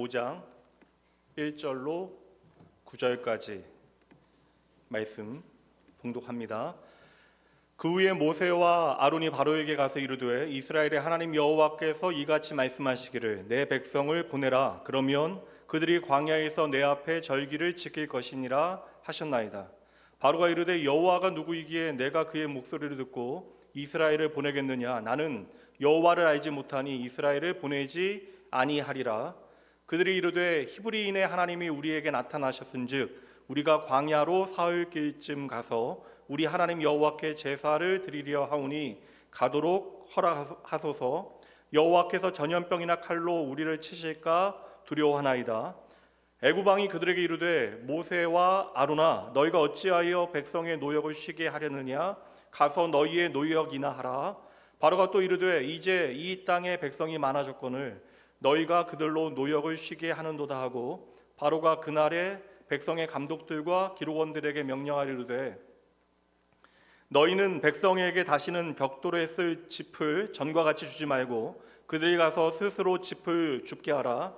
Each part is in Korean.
45장 1절로 9절까지 말씀 봉독합니다. 그 후에 모세와 아론이 바로에게 가서 이르되 이스라엘의 하나님 여호와께서 이같이 말씀하시기를 내 백성을 보내라. 그러면 그들이 광야에서 내 앞에 절기를 지킬 것이니라 하셨나이다. 바로가 이르되 여호와가 누구이기에 내가 그의 목소리를 듣고 이스라엘을 보내겠느냐. 나는 여호와를 알지 못하니 이스라엘을 보내지 아니하리라. 그들이 이르되 히브리인의 하나님이 우리에게 나타나셨은즉 우리가 광야로 사흘길쯤 가서 우리 하나님 여호와께 제사를 드리려 하오니 가도록 허락하소서. 여호와께서 전염병이나 칼로 우리를 치실까 두려워하나이다. 애굽 왕이 그들에게 이르되 모세와 아론아 너희가 어찌하여 백성의 노역을 쉬게 하려느냐. 가서 너희의 노역이나 하라. 바로가 또 이르되 이제 이 땅에 백성이 많아졌거늘 너희가 그들로 노역을 쉬게 하는도다 하고 바로가 그날에 백성의 감독들과 기록원들에게 명령하리로되 너희는 백성에게 다시는 벽돌에 쓸 짚을 전과 같이 주지 말고 그들이 가서 스스로 짚을 줍게 하라.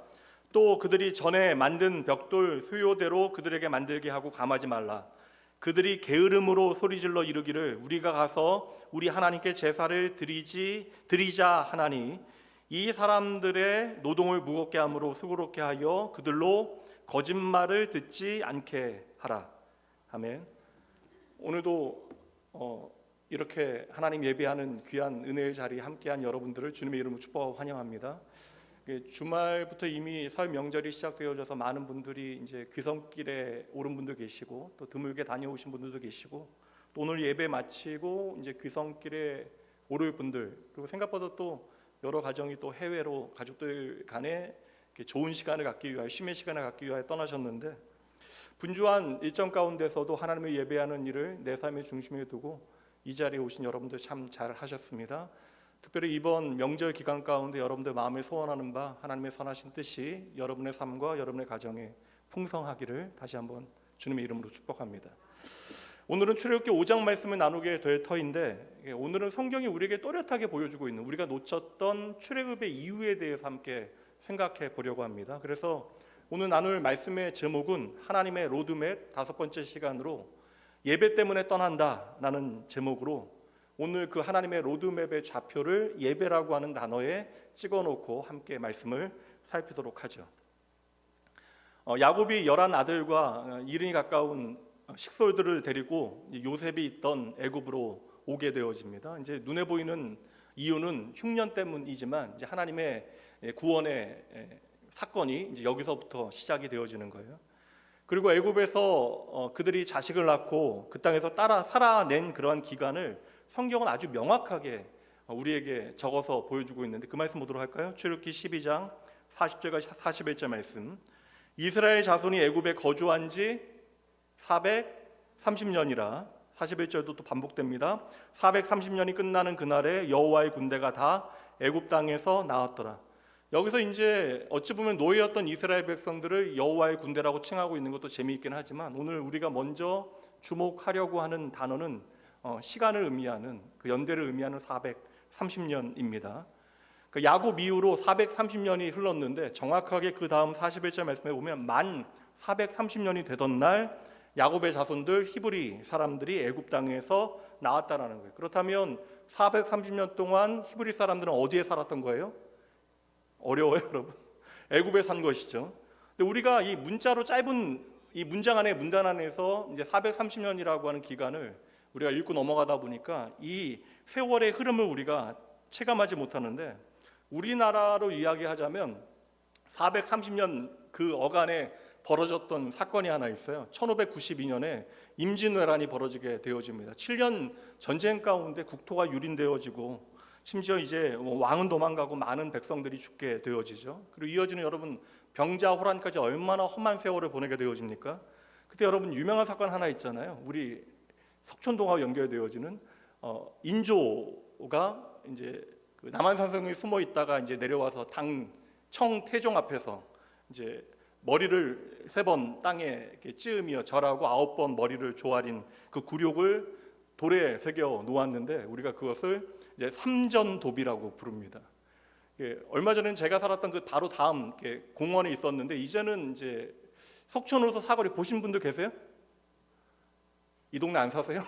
또 그들이 전에 만든 벽돌 수요대로 그들에게 만들게 하고 감하지 말라. 그들이 게으름으로 소리질러 이르기를 우리가 가서 우리 하나님께 제사를 드리자 하나니 이 사람들의 노동을 무겁게 함으로 수고롭게 하여 그들로 거짓말을 듣지 않게 하라. 아멘. 오늘도 이렇게 하나님 예배하는 귀한 은혜의 자리에 함께한 여러분들을 주님의 이름으로 축복하고 환영합니다. 주말부터 이미 설 명절이 시작되어져서 많은 분들이 이제 귀성길에 오른 분도 계시고 또 드물게 다녀오신 분들도 계시고 또 오늘 예배 마치고 이제 귀성길에 오를 분들 그리고 생각보다 또 여러 가정이 또 해외로 가족들 간에 좋은 시간을 갖기 위하여 쉼의 시간을 갖기 위하여 떠나셨는데 분주한 일정 가운데서도 하나님을 예배하는 일을 내 삶의 중심에 두고 이 자리에 오신 여러분들 참 잘 하셨습니다. 특별히 이번 명절 기간 가운데 여러분들 마음에 소원하는 바 하나님의 선하신 뜻이 여러분의 삶과 여러분의 가정에 풍성하기를 다시 한번 주님의 이름으로 축복합니다. 오늘은 출애굽기 5장 말씀을 나누게 될 터인데 오늘은 성경이 우리에게 또렷하게 보여주고 있는 우리가 놓쳤던 출애굽의 이유에 대해서 함께 생각해 보려고 합니다. 그래서 오늘 나눌 말씀의 제목은 하나님의 로드맵 5번째 시간으로 예배 때문에 떠난다라는 제목으로 오늘 그 하나님의 로드맵의 좌표를 예배라고 하는 단어에 찍어놓고 함께 말씀을 살피도록 하죠. 야곱이 11 아들과 이른이 가까운 식솔들을 데리고 요셉이 있던 애굽으로 오게 되어집니다. 이제 눈에 보이는 이유는 흉년 때문이지만 이제 하나님의 구원의 사건이 이제 여기서부터 시작이 되어지는 거예요. 그리고 애굽에서 그들이 자식을 낳고 그 땅에서 따라 살아낸 그러한 기간을 성경은 아주 명확하게 우리에게 적어서 보여주고 있는데 그 말씀 보도록 할까요? 출애굽기 12장 40절과 41절 말씀. 이스라엘 자손이 애굽에 거주한 지 430년이라 41절도 또 반복됩니다. 430년이 끝나는 그날에 여호와의 군대가 다 애굽 땅에서 나왔더라. 여기서 이제 어찌 보면 노예였던 이스라엘 백성들을 여호와의 군대라고 칭하고 있는 것도 재미있긴 하지만 오늘 우리가 먼저 주목하려고 하는 단어는 시간을 의미하는 그 연대를 의미하는 430년입니다. 그 야곱 이후로 430년이 흘렀는데 정확하게 그 다음 41절 말씀에 보면 만 430년이 되던 날 야곱의 자손들 히브리 사람들이 애굽 땅에서 나왔다라는 거예요. 그렇다면 430년 동안 히브리 사람들은 어디에 살았던 거예요? 어려워요, 여러분. 애굽에 산 것이죠. 근데 우리가 이 문자로 짧은 이 문장 안에 문단 안에서 이제 430년이라고 하는 기간을 우리가 읽고 넘어가다 보니까 이 세월의 흐름을 우리가 체감하지 못하는데 우리나라로 이야기하자면 430년 그 어간에 벌어졌던 사건이 하나 있어요. 1592년에 임진왜란이 벌어지게 되어집니다. 7년 전쟁 가운데 국토가 유린되어지고 심지어 이제 왕은 도망가고 많은 백성들이 죽게 되어지죠. 그리고 이어지는 여러분 병자호란까지 얼마나 험한 세월을 보내게 되어집니까? 그때 여러분 유명한 사건 하나 있잖아요. 우리 석촌동하고 연결되어지는 인조가 이제 그 남한산성에 숨어 있다가 이제 내려와서 당청 태종 앞에서 이제 머리를 3번 땅에 이렇게 찌으며 절하고 9번 머리를 조아린 그 굴욕을 돌에 새겨 놓았는데 우리가 그것을 이제 삼전도비라고 부릅니다. 얼마 전에 제가 살았던 그 바로 다음 공원에 있었는데 이제는 이제 석촌호수 사거리 보신 분들 계세요? 이 동네 안 사세요?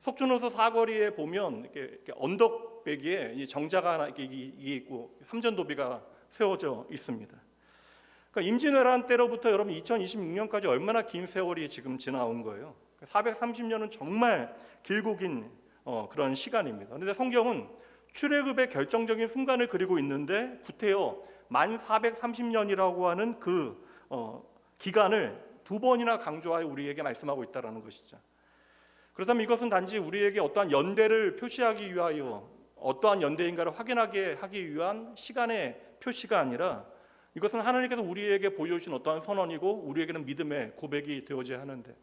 석촌호수 사거리에 보면 이렇게 언덕배기에 이 정자가 하나 이게 있고 삼전도비가 세워져 있습니다. 그러니까 임진왜란 때로부터 여러분 2026년까지 얼마나 긴 세월이 지금 지나온 거예요. 430년은 정말 길고 긴 그런 시간입니다. 그런데 성경은 출애굽의 결정적인 순간을 그리고 있는데 구태여 만 430년이라고 하는 그 기간을 두 번이나 강조하여 우리에게 말씀하고 있다는 것이죠. 그렇다면 이것은 단지 우리에게 어떠한 연대를 표시하기 위하여 어떠한 연대인가를 확인하게 하기 위한 시간의 표시가 아니라 이것은 하나님께서 우리에게 보여주신 어떠한 선언이고 우리에게는 믿음의 고백이 되어져야 하는데,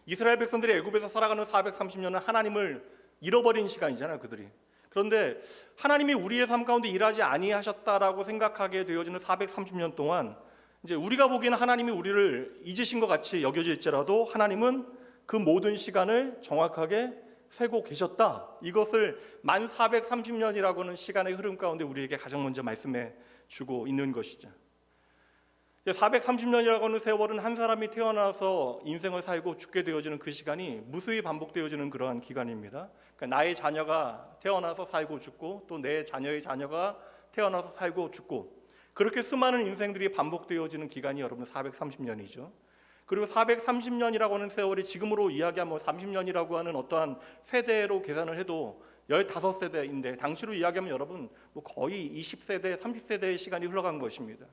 이스라엘 백성들이 애굽에서 살아가는 430년은 하나님을 잃어버린 시간이잖아요, 그들이. 그런데 하나님이 우리의 삶 가운데 일하지 아니하셨다라고 생각하게 되어지는 430년 동안 이제 우리가 보기에는 하나님이 우리를 잊으신 것 같이 여겨질지라도 하나님은 그 모든 시간을 정확하게 세고 계셨다. 이것을 만 430년이라고 하는 시간의 흐름 가운데 우리에게 가장 먼저 말씀해 주고 있는 것이죠. 430년이라고 하는 세월은 한 사람이 태어나서 인생을 살고 죽게 되어지는 그 시간이 무수히 반복되어지는 그러한 기간입니다. 그러니까 나의 자녀가 태어나서 살고 죽고 또 내 자녀의 자녀가 태어나서 살고 죽고 그렇게 수많은 인생들이 반복되어지는 기간이 여러분 430년이죠. 그리고 430년이라고 하는 세월이 지금으로 이야기하면 30년이라고 하는 어떠한 세대로 계산을 해도 15세대인데 당시로 이야기하면 여러분 거의 20세대, 30세대의 시간이 흘러간 것입니다.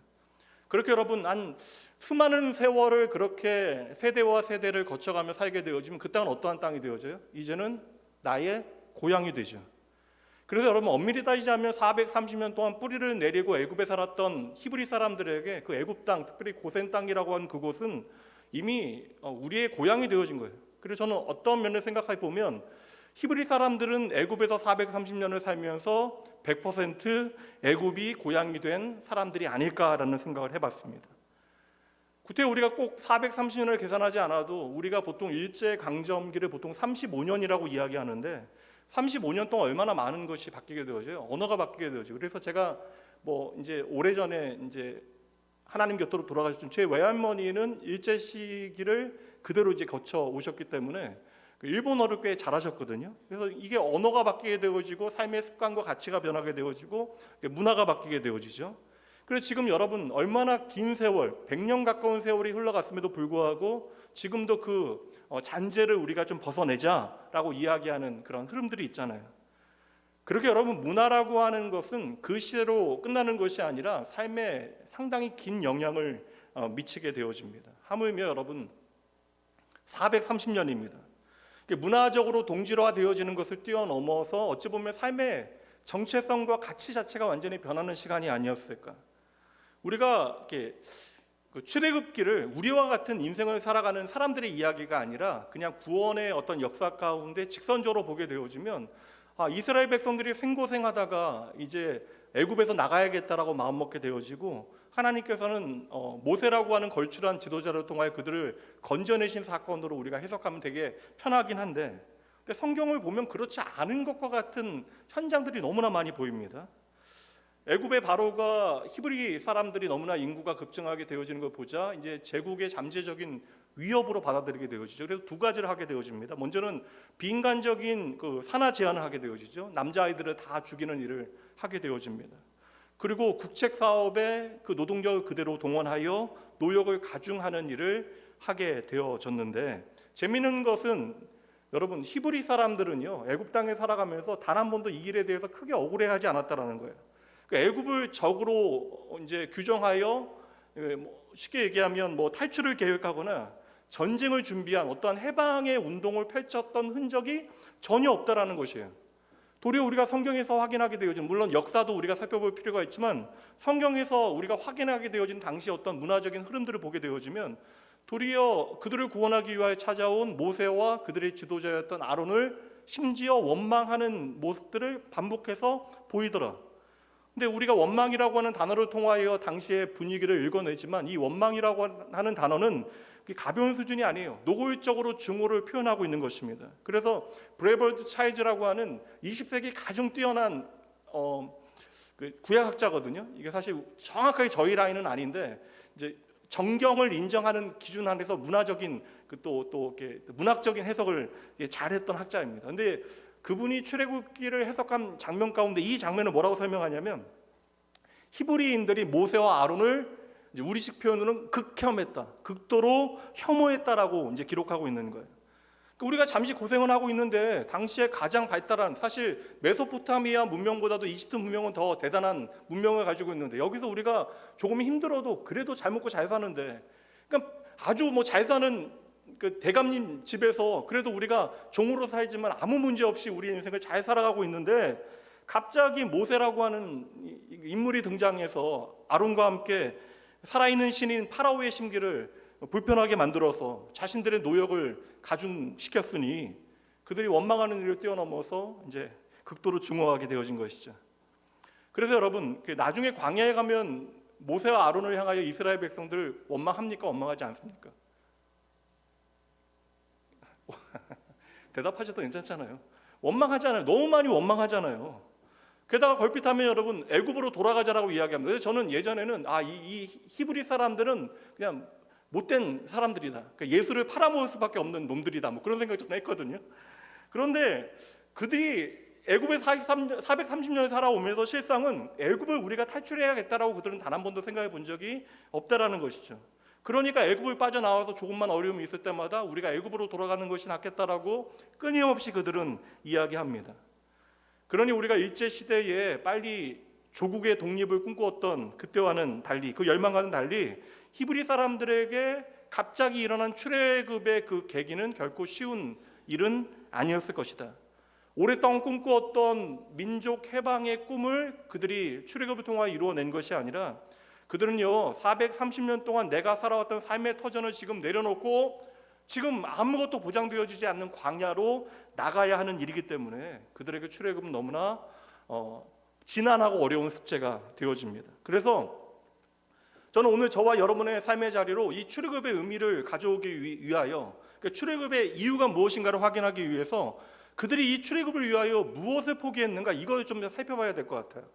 그렇게 여러분 한 수많은 세월을 그렇게 세대와 세대를 거쳐가며 살게 되어지면 그 땅은 어떠한 땅이 되어져요? 이제는 나의 고향이 되죠. 그래서 여러분 엄밀히 따지자면 430년 동안 뿌리를 내리고 애굽에 살았던 히브리 사람들에게 그 애굽 땅, 특별히 고센 땅이라고 하는 그곳은 이미 우리의 고향이 되어진 거예요. 그래서 저는 어떤 면을 생각해 보면 히브리 사람들은 애굽에서 430년을 살면서 100% 애굽이 고향이 된 사람들이 아닐까라는 생각을 해봤습니다. 그때 우리가 꼭 430년을 계산하지 않아도 우리가 보통 일제강점기를 보통 35년이라고 이야기하는데 35년 동안 얼마나 많은 것이 바뀌게 되어져요. 언어가 바뀌게 되어져. 그래서 제가 이제 오래전에 이제 하나님 곁으로 돌아가셨던 제 외할머니는 일제 시기를 그대로 이제 거쳐 오셨기 때문에 일본어를 꽤 잘하셨거든요. 그래서 이게 언어가 바뀌게 되어지고 삶의 습관과 가치가 변하게 되어지고 문화가 바뀌게 되어지죠. 그래서 지금 여러분 얼마나 긴 세월, 100년 가까운 세월이 흘러갔음에도 불구하고 지금도 그 잔재를 우리가 좀 벗어내자라고 이야기하는 그런 흐름들이 있잖아요. 그렇게 여러분 문화라고 하는 것은 그 시대로 끝나는 것이 아니라 삶에 상당히 긴 영향을 미치게 되어집니다. 하물며 여러분 430년입니다. 문화적으로 동질화되어지는 것을 뛰어넘어서 어찌 보면 삶의 정체성과 가치 자체가 완전히 변하는 시간이 아니었을까. 우리가 이렇게 출애굽기를 우리와 같은 인생을 살아가는 사람들의 이야기가 아니라 그냥 구원의 어떤 역사 가운데 직선적으로 보게 되어지면 이스라엘 백성들이 생고생하다가 이제 애굽에서 나가야겠다라고 마음먹게 되어지고 하나님께서는 모세라고 하는 걸출한 지도자를 통하여 그들을 건져내신 사건으로 우리가 해석하면 되게 편하긴 한데 성경을 보면 그렇지 않은 것과 같은 현장들이 너무나 많이 보입니다. 애굽의 바로가 히브리 사람들이 너무나 인구가 급증하게 되어지는 걸 보자 이제 제국의 잠재적인 위협으로 받아들이게 되어지죠. 그래서 두 가지를 하게 되어집니다. 먼저는 비인간적인 그 산하 제한을 하게 되어지죠. 남자아이들을 다 죽이는 일을 하게 되어집니다. 그리고 국책 사업에 그 노동력을 그대로 동원하여 노역을 가중하는 일을 하게 되어졌는데 재미있는 것은 여러분 히브리 사람들은요 애굽 땅에 살아가면서 단 한 번도 이 일에 대해서 크게 억울해하지 않았다라는 거예요. 애굽을 적으로 이제 규정하여 쉽게 얘기하면 탈출을 계획하거나 전쟁을 준비한 어떠한 해방의 운동을 펼쳤던 흔적이 전혀 없다라는 것이에요. 도리어 우리가 성경에서 확인하게 되어진 물론 역사도 우리가 살펴볼 필요가 있지만 성경에서 우리가 확인하게 되어진 당시 어떤 문화적인 흐름들을 보게 되어지면 도리어 그들을 구원하기 위하여 찾아온 모세와 그들의 지도자였던 아론을 심지어 원망하는 모습들을 반복해서 보이더라. 근데 우리가 원망이라고 하는 단어를 통하여 당시의 분위기를 읽어내지만 이 원망이라고 하는 단어는 가벼운 수준이 아니에요. 노골적으로 증오를 표현하고 있는 것입니다. 그래서 브레버드 차이즈라고 하는 20세기 가장 뛰어난 그 구약학자거든요. 이게 사실 정확하게 저희 라인은 아닌데 이제 정경을 인정하는 기준 안에서 문화적인 또 이렇게 문학적인 해석을 잘했던 학자입니다. 근데 그분이 출애굽기를 해석한 장면 가운데 이 장면을 뭐라고 설명하냐면 히브리인들이 모세와 아론을 이제 우리식 표현으로는 극혐했다, 극도로 혐오했다라고 이제 기록하고 있는 거예요. 우리가 잠시 고생을 하고 있는데 당시에 가장 발달한, 사실 메소포타미아 문명보다도 이집트 문명은 더 대단한 문명을 가지고 있는데 여기서 우리가 조금 힘들어도 그래도 잘 먹고 잘 사는데, 그러니까 아주 뭐 잘 사는 그 대감님 집에서 그래도 우리가 종으로 살지만 아무 문제 없이 우리 인생을 잘 살아가고 있는데 갑자기 모세라고 하는 인물이 등장해서 아론과 함께 살아있는 신인 파라오의 심기를 불편하게 만들어서 자신들의 노역을 가중시켰으니 그들이 원망하는 일을 뛰어넘어서 이제 극도로 증오하게 되어진 것이죠. 그래서 여러분, 나중에 광야에 가면 모세와 아론을 향하여 이스라엘 백성들 원망합니까? 원망하지 않습니까? 대답하셔도 괜찮잖아요. 원망하잖아요. 너무 많이 원망하잖아요. 게다가 걸핏하면 여러분 애굽으로 돌아가자라고 이야기합니다. 그래서 저는 예전에는 이 히브리 사람들은 그냥 못된 사람들이다, 그러니까 예수를 팔아먹을 수밖에 없는 놈들이다, 뭐 그런 생각 저는 했거든요. 그런데 그들이 애굽에 430년을 살아오면서 실상은 애굽을 우리가 탈출해야겠다라고 그들은 단 한 번도 생각해 본 적이 없다라는 것이죠. 그러니까 애굽을 빠져나와서 조금만 어려움이 있을 때마다 우리가 애굽으로 돌아가는 것이 낫겠다라고 끊임없이 그들은 이야기합니다. 그러니 우리가 일제시대에 빨리 조국의 독립을 꿈꾸었던 그때와는 달리, 그 열망과는 달리 히브리 사람들에게 갑자기 일어난 출애굽의 그 계기는 결코 쉬운 일은 아니었을 것이다. 오랫동안 꿈꾸었던 민족 해방의 꿈을 그들이 출애굽을 통해 이루어낸 것이 아니라 그들은요 430년 동안 내가 살아왔던 삶의 터전을 지금 내려놓고 지금 아무것도 보장되어지지 않는 광야로 나가야 하는 일이기 때문에 그들에게 출애굽은 너무나 지난하고 어려운 숙제가 되어집니다. 그래서 저는 오늘 저와 여러분의 삶의 자리로 이 출애굽의 의미를 가져오기 위하여, 그러니까 출애굽의 이유가 무엇인가를 확인하기 위해서 그들이 이 출애굽을 위하여 무엇을 포기했는가, 이걸 좀 살펴봐야 될 것 같아요.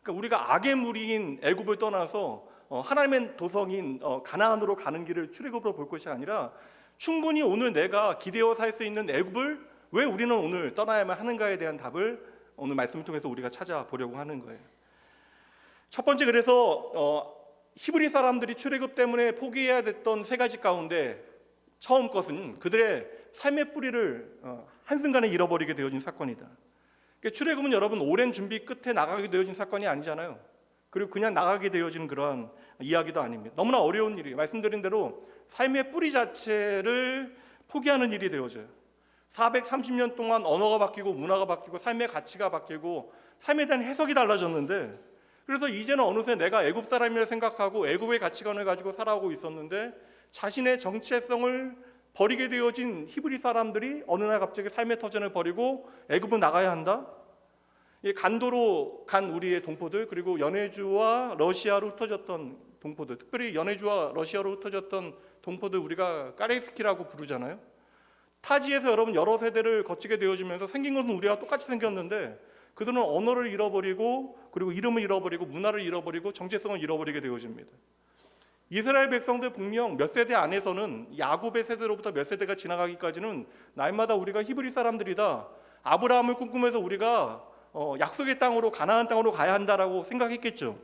그러니까 우리가 악의 무리인 애굽을 떠나서 하나님의 도성인 가나안으로 가는 길을 출애굽으로 볼 것이 아니라 충분히 오늘 내가 기대어 살 수 있는 애굽을 왜 우리는 오늘 떠나야만 하는가에 대한 답을 오늘 말씀을 통해서 우리가 찾아보려고 하는 거예요. 첫 번째, 그래서 히브리 사람들이 출애굽 때문에 포기해야 됐던 세 가지 가운데 처음 것은 그들의 삶의 뿌리를 한순간에 잃어버리게 되어진 사건이다. 그러니까 출애굽은 여러분 오랜 준비 끝에 나가게 되어진 사건이 아니잖아요. 그리고 그냥 나가게 되어진 그러한 이야기도 아닙니다. 너무나 어려운 일이에요. 말씀드린 대로 삶의 뿌리 자체를 포기하는 일이 되어져요. 430년 동안 언어가 바뀌고 문화가 바뀌고 삶의 가치가 바뀌고 삶에 대한 해석이 달라졌는데, 그래서 이제는 어느새 내가 애굽 사람이라 생각하고 애굽의 가치관을 가지고 살아오고 있었는데 자신의 정체성을 버리게 되어진 히브리 사람들이 어느 날 갑자기 삶의 터전을 버리고 애굽을 나가야 한다. 간도로 간 우리의 동포들, 그리고 연해주와 러시아로 흩어졌던 동포들, 특별히 연해주와 러시아로 흩어졌던 동포들 우리가 까레스키라고 부르잖아요. 타지에서 여러분 여러 세대를 거치게 되어지면서 생긴 것은 우리가 똑같이 생겼는데 그들은 언어를 잃어버리고 그리고 이름을 잃어버리고 문화를 잃어버리고 정체성을 잃어버리게 되어집니다. 이스라엘 백성들 분명 몇 세대 안에서는 야곱의 세대로부터 몇 세대가 지나가기까지는 날마다 우리가 히브리 사람들이다, 아브라함을 꿈꾸면서 우리가 약속의 땅으로 가나안 땅으로 가야 한다라고 생각했겠죠.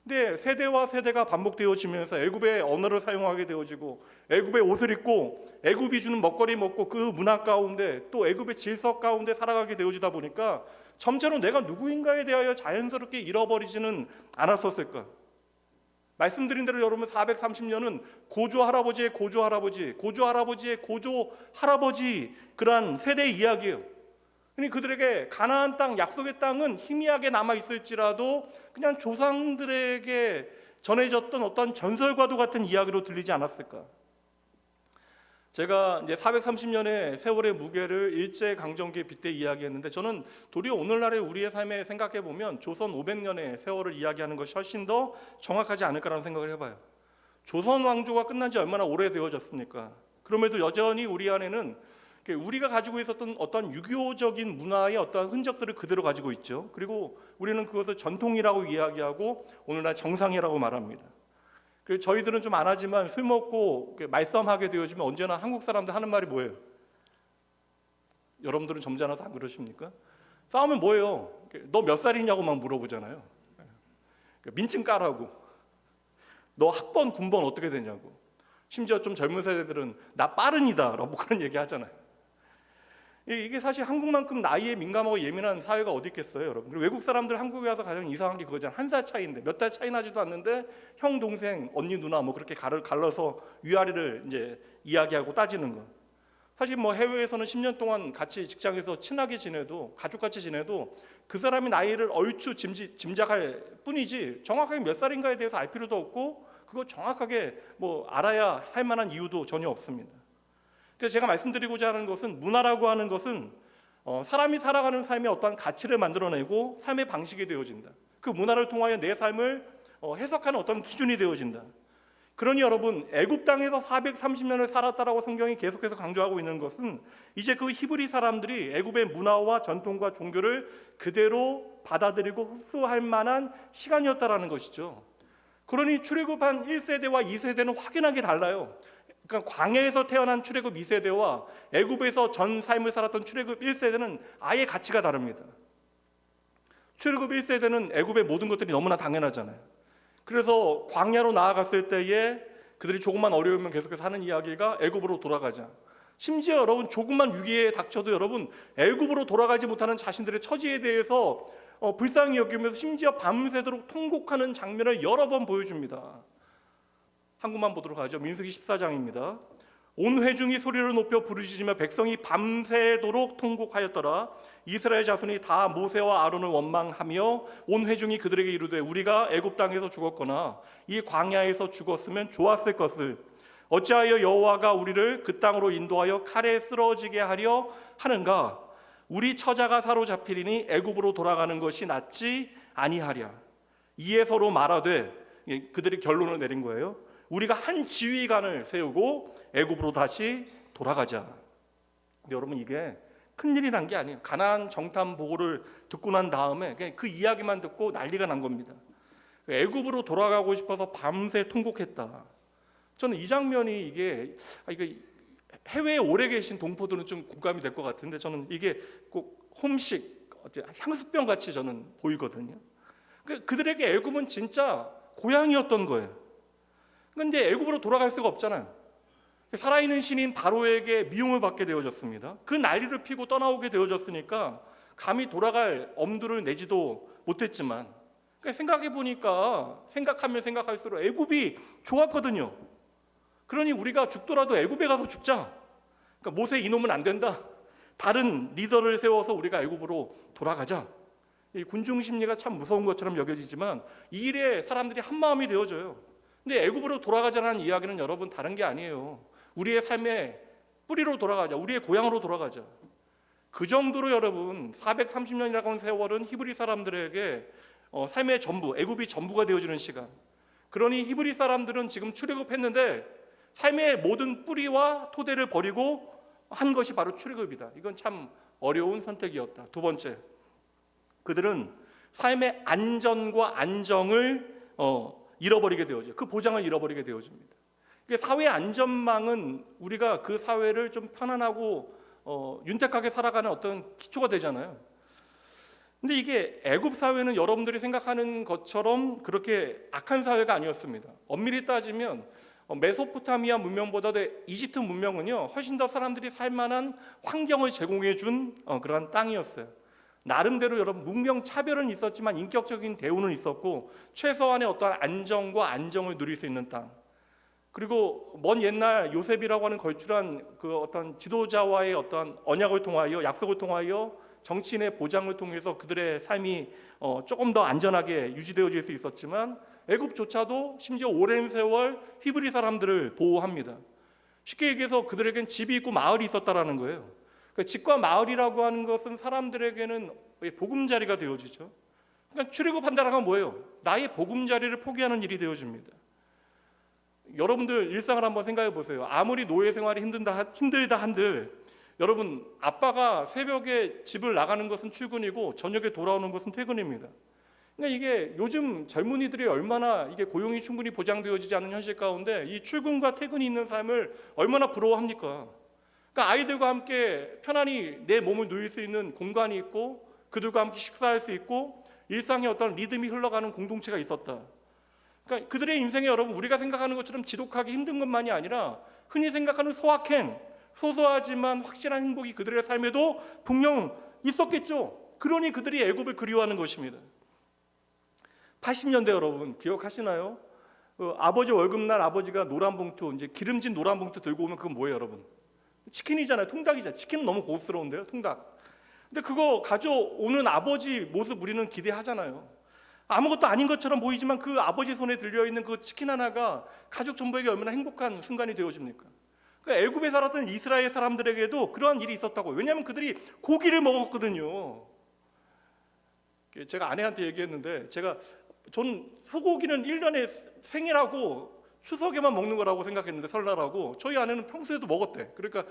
근데 세대와 세대가 반복되어지면서 애굽의 언어를 사용하게 되어지고 애굽의 옷을 입고 애굽이 주는 먹거리 먹고 그 문화 가운데 또 애굽의 질서 가운데 살아가게 되어지다 보니까 점차로 내가 누구인가에 대하여 자연스럽게 잃어버리지는 않았었을까. 말씀드린 대로 여러분 430년은 고조 할아버지의 고조 할아버지, 고조 할아버지의 고조 할아버지, 그러한 세대의 이야기예요. 그러니 그들에게 가나안 땅, 약속의 땅은 희미하게 남아 있을지라도 그냥 조상들에게 전해졌던 어떤 전설과도 같은 이야기로 들리지 않았을까. 제가 이제 430년의 세월의 무게를 일제 강점기에 빗대 이야기했는데 저는 도리어 오늘날의 우리의 삶에 생각해 보면 조선 500년의 세월을 이야기하는 것이 훨씬 더 정확하지 않을까라는 생각을 해봐요. 조선 왕조가 끝난 지 얼마나 오래되어졌습니까? 그럼에도 여전히 우리 안에는 우리가 가지고 있었던 어떤 유교적인 문화의 어떤 흔적들을 그대로 가지고 있죠. 그리고 우리는 그것을 전통이라고 이야기하고 오늘날 정상이라고 말합니다. 그래서 저희들은 좀 안 하지만 술 먹고 말싸움하게 되어지면 언제나 한국 사람들 하는 말이 뭐예요? 여러분들은 점잖아도 안 그러십니까? 싸우면 뭐예요? 너 몇 살이냐고 막 물어보잖아요. 민증 까라고. 너 학번, 군번 어떻게 되냐고. 심지어 좀 젊은 세대들은 나 빠른이다라고 그런 얘기 하잖아요. 이게 사실 한국만큼 나이에 민감하고 예민한 사회가 어디 있겠어요, 여러분. 그리고 외국 사람들 한국에 와서 가장 이상한 게 그거잖아요. 한 살 차이인데 몇 달 차이 나지도 않는데 형, 동생, 언니, 누나 뭐 그렇게 갈라서 위아래를 이제 이야기하고 따지는 거. 사실 뭐 해외에서는 10년 동안 같이 직장에서 친하게 지내도 가족같이 지내도 그 사람이 나이를 얼추 짐작할 뿐이지 정확하게 몇 살인가에 대해서 알 필요도 없고 그거 정확하게 뭐 알아야 할 만한 이유도 전혀 없습니다. 그래서 제가 말씀드리고자 하는 것은 문화라고 하는 것은 사람이 살아가는 삶에 어떠한 가치를 만들어내고 삶의 방식이 되어진다. 그 문화를 통하여 내 삶을 해석하는 어떤 기준이 되어진다. 그러니 여러분 애굽 땅에서 430년을 살았다라고 성경이 계속해서 강조하고 있는 것은 이제 그 히브리 사람들이 애굽의 문화와 전통과 종교를 그대로 받아들이고 흡수할 만한 시간이었다라는 것이죠. 그러니 출애굽한 1세대와 2세대는 확연하게 달라요. 그러니까 광야에서 태어난 출애굽 2세대와 애굽에서 전 삶을 살았던 출애굽 1세대는 아예 가치가 다릅니다. 출애굽 1세대는 애굽의 모든 것들이 너무나 당연하잖아요. 그래서 광야로 나아갔을 때에 그들이 조금만 어려우면 계속해서 하는 이야기가 애굽으로 돌아가자. 심지어 여러분 조금만 위기에 닥쳐도 여러분 애굽으로 돌아가지 못하는 자신들의 처지에 대해서 불쌍히 여기면서 심지어 밤새도록 통곡하는 장면을 여러 번 보여줍니다. 한국만 보도록 하죠. 민수기 14장입니다. 온 회중이 소리를 높여 부르짖으며 백성이 밤새도록 통곡하였더라. 이스라엘 자손이 다 모세와 아론을 원망하며 온 회중이 그들에게 이르되 우리가 애굽 땅에서 죽었거나 이 광야에서 죽었으면 좋았을 것을 어찌하여 여호와가 우리를 그 땅으로 인도하여 칼에 쓰러지게 하려 하는가? 우리 처자가 사로잡히리니 애굽으로 돌아가는 것이 낫지 아니하랴. 이에 서로 말하되 그들이 결론을 내린 거예요. 우리가 한 지휘관을 세우고 애굽으로 다시 돌아가자. 여러분 이게 큰일이란 게 아니에요. 가나안 정탐 보고를 듣고 난 다음에 그냥 그 이야기만 듣고 난리가 난 겁니다. 애굽으로 돌아가고 싶어서 밤새 통곡했다. 저는 이 장면이 이게 해외에 오래 계신 동포들은 좀 공감이 될 것 같은데 저는 이게 꼭 홈식 향수병 같이 저는 보이거든요. 그들에게 애굽은 진짜 고향이었던 거예요. 그런데 애굽으로 돌아갈 수가 없잖아요. 살아있는 신인 바로에게 미움을 받게 되어졌습니다. 그 난리를 피고 떠나오게 되어졌으니까 감히 돌아갈 엄두를 내지도 못했지만 생각해 보니까 생각하면 생각할수록 애굽이 좋았거든요. 그러니 우리가 죽더라도 애굽에 가서 죽자. 그러니까 모세 이놈은 안 된다. 다른 리더를 세워서 우리가 애굽으로 돌아가자. 이 군중 심리가 참 무서운 것처럼 여겨지지만 이 일에 사람들이 한 마음이 되어져요. 근데 애굽으로 돌아가자라는 이야기는 여러분 다른 게 아니에요. 우리의 삶의 뿌리로 돌아가자. 우리의 고향으로 돌아가자. 그 정도로 여러분 430년이라고 하는 세월은 히브리 사람들에게 삶의 전부, 애굽이 전부가 되어지는 시간. 그러니 히브리 사람들은 지금 출애굽했는데 삶의 모든 뿌리와 토대를 버리고 한 것이 바로 출애굽이다. 이건 참 어려운 선택이었다. 두 번째, 그들은 삶의 안전과 안정을 잃어버리게 되어져요. 그 보장을 잃어버리게 되어집니다. 사회 안전망은 우리가 그 사회를 좀 편안하고 윤택하게 살아가는 어떤 기초가 되잖아요. 근데 이게 애굽 사회는 여러분들이 생각하는 것처럼 그렇게 악한 사회가 아니었습니다. 엄밀히 따지면 메소포타미아 문명보다도 이집트 문명은요 훨씬 더 사람들이 살만한 환경을 제공해 준 그런 땅이었어요. 나름대로 여러분 문명 차별은 있었지만 인격적인 대우는 있었고 최소한의 어떠한 안정과 안정을 누릴 수 있는 땅. 그리고 먼 옛날 요셉이라고 하는 걸출한 그 어떤 지도자와의 어떤 언약을 통하여 약속을 통하여 정치인의 보장을 통해서 그들의 삶이 조금 더 안전하게 유지되어질 수 있었지만 애굽조차도 심지어 오랜 세월 히브리 사람들을 보호합니다. 쉽게 얘기해서 그들에겐 집이 있고 마을이 있었다라는 거예요. 집과 마을이라고 하는 것은 사람들에게는 보금자리가 되어지죠. 그러니까 출애굽한다는 건 뭐예요? 나의 보금자리를 포기하는 일이 되어집니다. 여러분들 일상을 한번 생각해 보세요. 아무리 노예 생활이 힘들다 한들 여러분, 아빠가 새벽에 집을 나가는 것은 출근이고 저녁에 돌아오는 것은 퇴근입니다. 그러니까 이게 요즘 젊은이들이 얼마나 이게 고용이 충분히 보장되어지지 않은 현실 가운데 이 출근과 퇴근이 있는 삶을 얼마나 부러워합니까? 그러니까 아이들과 함께 편안히 내 몸을 누릴 수 있는 공간이 있고 그들과 함께 식사할 수 있고 일상의 어떤 리듬이 흘러가는 공동체가 있었다. 그러니까 그들의 인생에 여러분 우리가 생각하는 것처럼 지독하게 힘든 것만이 아니라 흔히 생각하는 소확행, 소소하지만 확실한 행복이 그들의 삶에도 분명 있었겠죠. 그러니 그들이 애굽을 그리워하는 것입니다. 80년대 여러분 기억하시나요? 아버지 월급날 아버지가 노란 봉투, 이제 기름진 노란 봉투 들고 오면 그건 뭐예요, 여러분? 치킨이잖아요. 통닭이잖아요. 치킨은 너무 고급스러운데요, 통닭. 근데 그거 가져오는 아버지 모습 우리는 기대하잖아요. 아무것도 아닌 것처럼 보이지만 그 아버지 손에 들려있는 그 치킨 하나가 가족 전부에게 얼마나 행복한 순간이 되어집니까? 그러니까 애굽에 살았던 이스라엘 사람들에게도 그러한 일이 있었다고요. 왜냐하면 그들이 고기를 먹었거든요. 제가 아내한테 얘기했는데 전 소고기는 1년에 생일하고 추석에만 먹는 거라고 생각했는데 설날하고 저희 아내는 평소에도 먹었대. 그러니까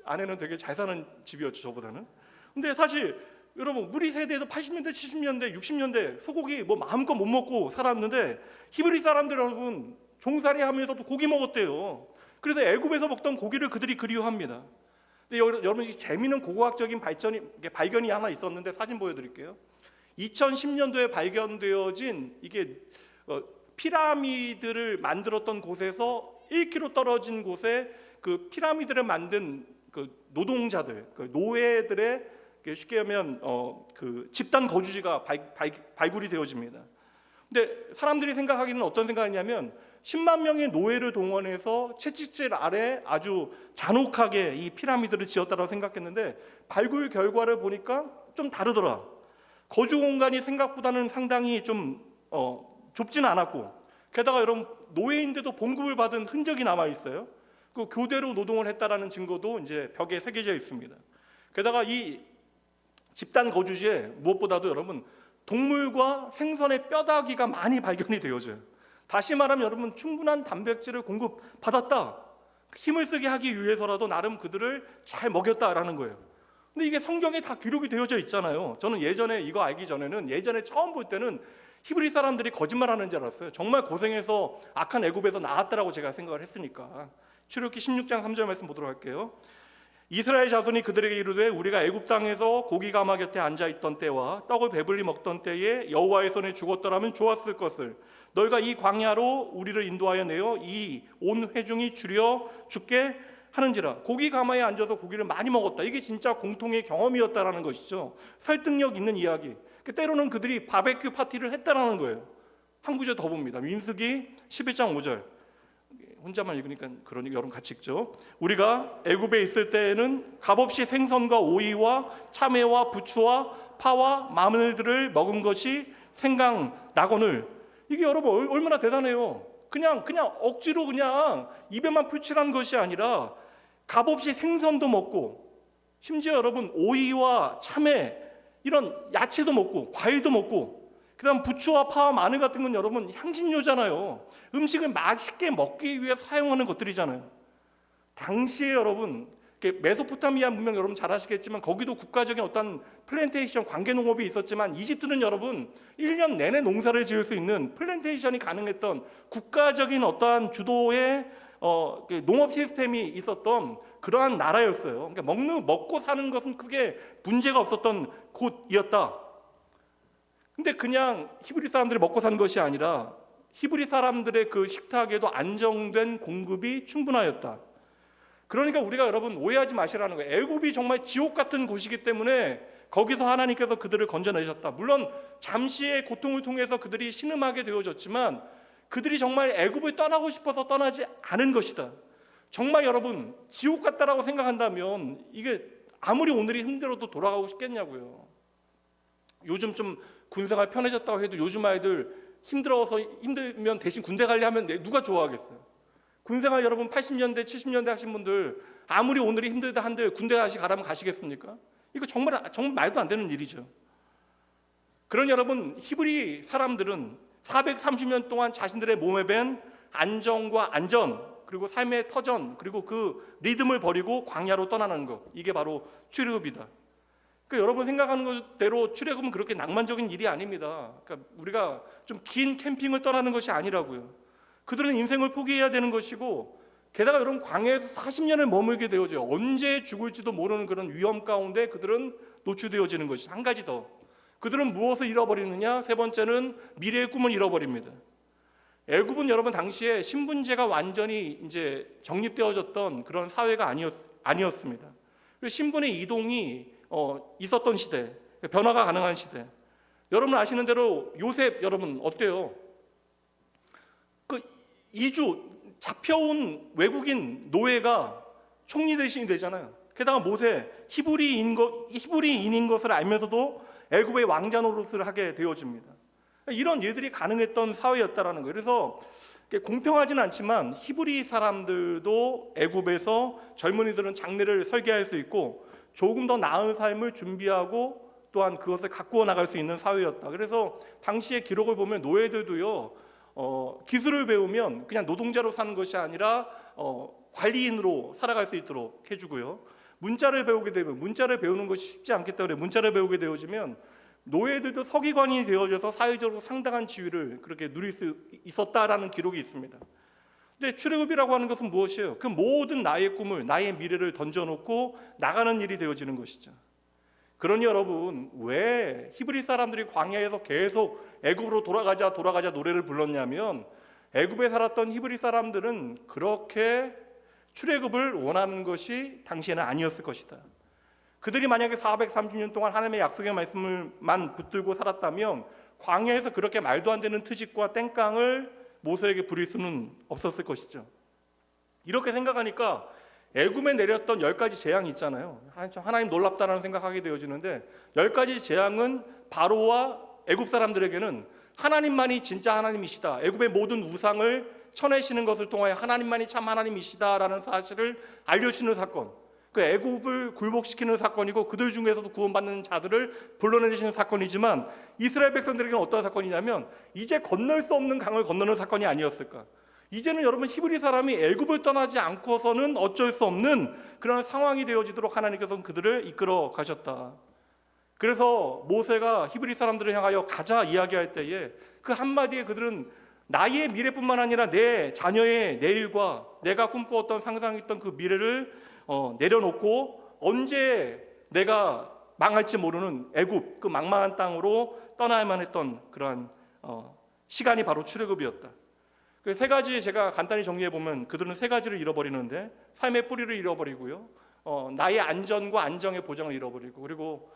아내는 되게 잘 사는 집이었죠, 저보다는. 근데 사실 여러분 우리 세대에도 80년대, 70년대, 60년대 소고기 뭐 마음껏 못 먹고 살았는데 히브리 사람들 여러분 종살이 하면서도 고기 먹었대요. 그래서 애굽에서 먹던 고기를 그들이 그리워합니다. 근데 여러분 이 재미있는 고고학적인 발견이 하나 있었는데 사진 보여드릴게요. 2010년도에 발견되어진 이게 피라미드를 만들었던 곳에서 1km 떨어진 곳에 그 피라미드를 만든 그 노동자들, 그 노예들의 쉽게 하면 그 집단 거주지가 발굴이 되어집니다. 근데 사람들이 생각하기는 어떤 생각이냐면 10만 명의 노예를 동원해서 채찍질 아래 아주 잔혹하게 이 피라미드를 지었다고 생각했는데 발굴 결과를 보니까 좀 다르더라. 거주 공간이 생각보다는 상당히 좀 좁지는 않았고 게다가 여러분 노예인데도 봉급을 받은 흔적이 남아 있어요. 그 교대로 노동을 했다라는 증거도 이제 벽에 새겨져 있습니다. 게다가 이 집단 거주지에 무엇보다도 여러분 동물과 생선의 뼈다귀가 많이 발견이 되어져요. 다시 말하면 여러분 충분한 단백질을 공급받았다. 힘을 쓰게 하기 위해서라도 나름 그들을 잘 먹였다라는 거예요. 근데 이게 성경에 다 기록이 되어져 있잖아요. 저는 예전에 이거 알기 전에는 예전에 처음 볼 때는 히브리 사람들이 거짓말하는 줄 알았어요. 정말 고생해서 악한 애굽에서 나왔다라고 제가 생각을 했으니까. 출애굽기 16장 3절 말씀 보도록 할게요. 이스라엘 자손이 그들에게 이르되 우리가 애굽 땅에서 고기 가마 곁에 앉아 있던 때와 떡을 배불리 먹던 때에 여호와의 손에 죽었더라면 좋았을 것을 너희가 이 광야로 우리를 인도하여 내어 이 온 회중이 줄여 죽게 하는지라. 고기 가마에 앉아서 고기를 많이 먹었다. 이게 진짜 공통의 경험이었다라는 것이죠. 설득력 있는 이야기. 때로는 그들이 바베큐 파티를 했다라는 거예요. 한 구절 더 봅니다. 민수기 11장 5절. 혼자만 읽으니까 그러니 여러분 같이 읽죠. 우리가 애굽에 있을 때에는 값없이 생선과 오이와 참외와 부추와 파와 마늘들을 먹은 것이 생각나거늘. 이게 여러분 얼마나 대단해요. 그냥 억지로 그냥 입에만 풀칠한 것이 아니라 값없이 생선도 먹고 심지어 여러분 오이와 참외 이런 야채도 먹고 과일도 먹고 그다음 부추와 파와 마늘 같은 건 여러분 향신료잖아요. 음식을 맛있게 먹기 위해 사용하는 것들이잖아요. 당시에 여러분 메소포타미아 문명 여러분 잘 아시겠지만 거기도 국가적인 어떤 플랜테이션 관계 농업이 있었지만 이집트는 여러분 1년 내내 농사를 지을 수 있는 플랜테이션이 가능했던 국가적인 어떠한 주도의 농업 시스템이 있었던 그러한 나라였어요. 그러니까 먹고 사는 것은 크게 문제가 없었던 곳이었다. 근데 그냥 히브리 사람들이 먹고 산 것이 아니라 히브리 사람들의 그 식탁에도 안정된 공급이 충분하였다. 그러니까 우리가 여러분 오해하지 마시라는 거예요. 애굽이 정말 지옥 같은 곳이기 때문에 거기서 하나님께서 그들을 건져내셨다. 물론 잠시의 고통을 통해서 그들이 신음하게 되어졌지만 그들이 정말 애굽을 떠나고 싶어서 떠나지 않은 것이다. 정말 여러분 지옥 같다라고 생각한다면 이게 아무리 오늘이 힘들어도 돌아가고 싶겠냐고요. 요즘 좀 군생활 편해졌다고 해도 요즘 아이들 힘들면 대신 군대 가려 하면 누가 좋아하겠어요? 군생활 여러분 80년대 70년대 하신 분들 아무리 오늘이 힘들다 한들 군대 가라면 가시겠습니까? 이거 정말 말도 안 되는 일이죠. 그러니 여러분 히브리 사람들은 430년 동안 자신들의 몸에 밴 안정과 안전 그리고 삶의 터전, 그리고 그 리듬을 버리고 광야로 떠나는 것, 이게 바로 출애굽이다. 그러니까 여러분 생각하는 대로 출애굽은 그렇게 낭만적인 일이 아닙니다. 그러니까 우리가 좀 긴 캠핑을 떠나는 것이 아니라고요. 그들은 인생을 포기해야 되는 것이고, 게다가 여러분 광야에서 40년을 머물게 되어져요. 언제 죽을지도 모르는 그런 위험 가운데 그들은 노출되어지는 것이. 한 가지 더, 그들은 무엇을 잃어버리느냐? 세 번째는 미래의 꿈을 잃어버립니다. 애굽은 여러분 당시에 신분제가 완전히 이제 정립되어졌던 그런 사회가 아니었습니다. 신분의 이동이 있었던 시대, 변화가 가능한 시대. 여러분 아시는 대로 요셉 여러분 어때요? 그 이주 잡혀온 외국인 노예가 총리 대신이 되잖아요. 게다가 모세 히브리인인 것을 알면서도 애굽의 왕자 노릇을 하게 되어집니다. 이런 일들이 가능했던 사회였다라는 거예요. 그래서 공평하진 않지만 히브리 사람들도 애굽에서 젊은이들은 장래를 설계할 수 있고 조금 더 나은 삶을 준비하고 또한 그것을 가꾸어 나갈 수 있는 사회였다. 그래서 당시의 기록을 보면 노예들도요, 기술을 배우면 그냥 노동자로 사는 것이 아니라 관리인으로 살아갈 수 있도록 해주고요. 문자를 배우게 되면, 문자를 배우는 것이 쉽지 않기 때문에 문자를 배우게 되어지면 노예들도 서기관이 되어져서 사회적으로 상당한 지위를 그렇게 누릴 수 있었다라는 기록이 있습니다. 근데 출애굽이라고 하는 것은 무엇이에요? 그 모든 나의 꿈을, 나의 미래를 던져놓고 나가는 일이 되어지는 것이죠. 그러니 여러분, 왜 히브리 사람들이 광야에서 계속 애굽으로 돌아가자 노래를 불렀냐면, 애굽에 살았던 히브리 사람들은 그렇게 출애굽을 원하는 것이 당시에는 아니었을 것이다. 그들이 만약에 430년 동안 하나님의 약속의 말씀을만 붙들고 살았다면 광야에서 그렇게 말도 안 되는 트집과 땡깡을 모세에게 부릴 수는 없었을 것이죠. 이렇게 생각하니까 애굽에 내렸던 10가지 재앙이 있잖아요. 하나님 놀랍다라는 생각하게 되어지는데, 10가지 재앙은 바로와 애굽 사람들에게는 하나님만이 진짜 하나님이시다, 애굽의 모든 우상을 쳐내시는 것을 통하여 하나님만이 참 하나님이시다라는 사실을 알려주시는 사건, 그 애굽을 굴복시키는 사건이고 그들 중에서도 구원받는 자들을 불러내시는 사건이지만, 이스라엘 백성들에게는 어떤 사건이냐면 이제 건널 수 없는 강을 건너는 사건이 아니었을까. 이제는 여러분 히브리 사람이 애굽을 떠나지 않고서는 어쩔 수 없는 그런 상황이 되어지도록 하나님께서는 그들을 이끌어 가셨다. 그래서 모세가 히브리 사람들을 향하여 가자 이야기할 때에 그 한마디에 그들은 나의 미래뿐만 아니라 내 자녀의 내일과 내가 꿈꾸었던 상상했던 그 미래를 내려놓고 언제 내가 망할지 모르는 애굽, 그 망망한 땅으로 떠나야만 했던 그러한 시간이 바로 출애굽이었다. 그 세 가지 제가 간단히 정리해 보면, 그들은 세 가지를 잃어버리는데, 삶의 뿌리를 잃어버리고요, 나의 안전과 안정의 보장을 잃어버리고, 그리고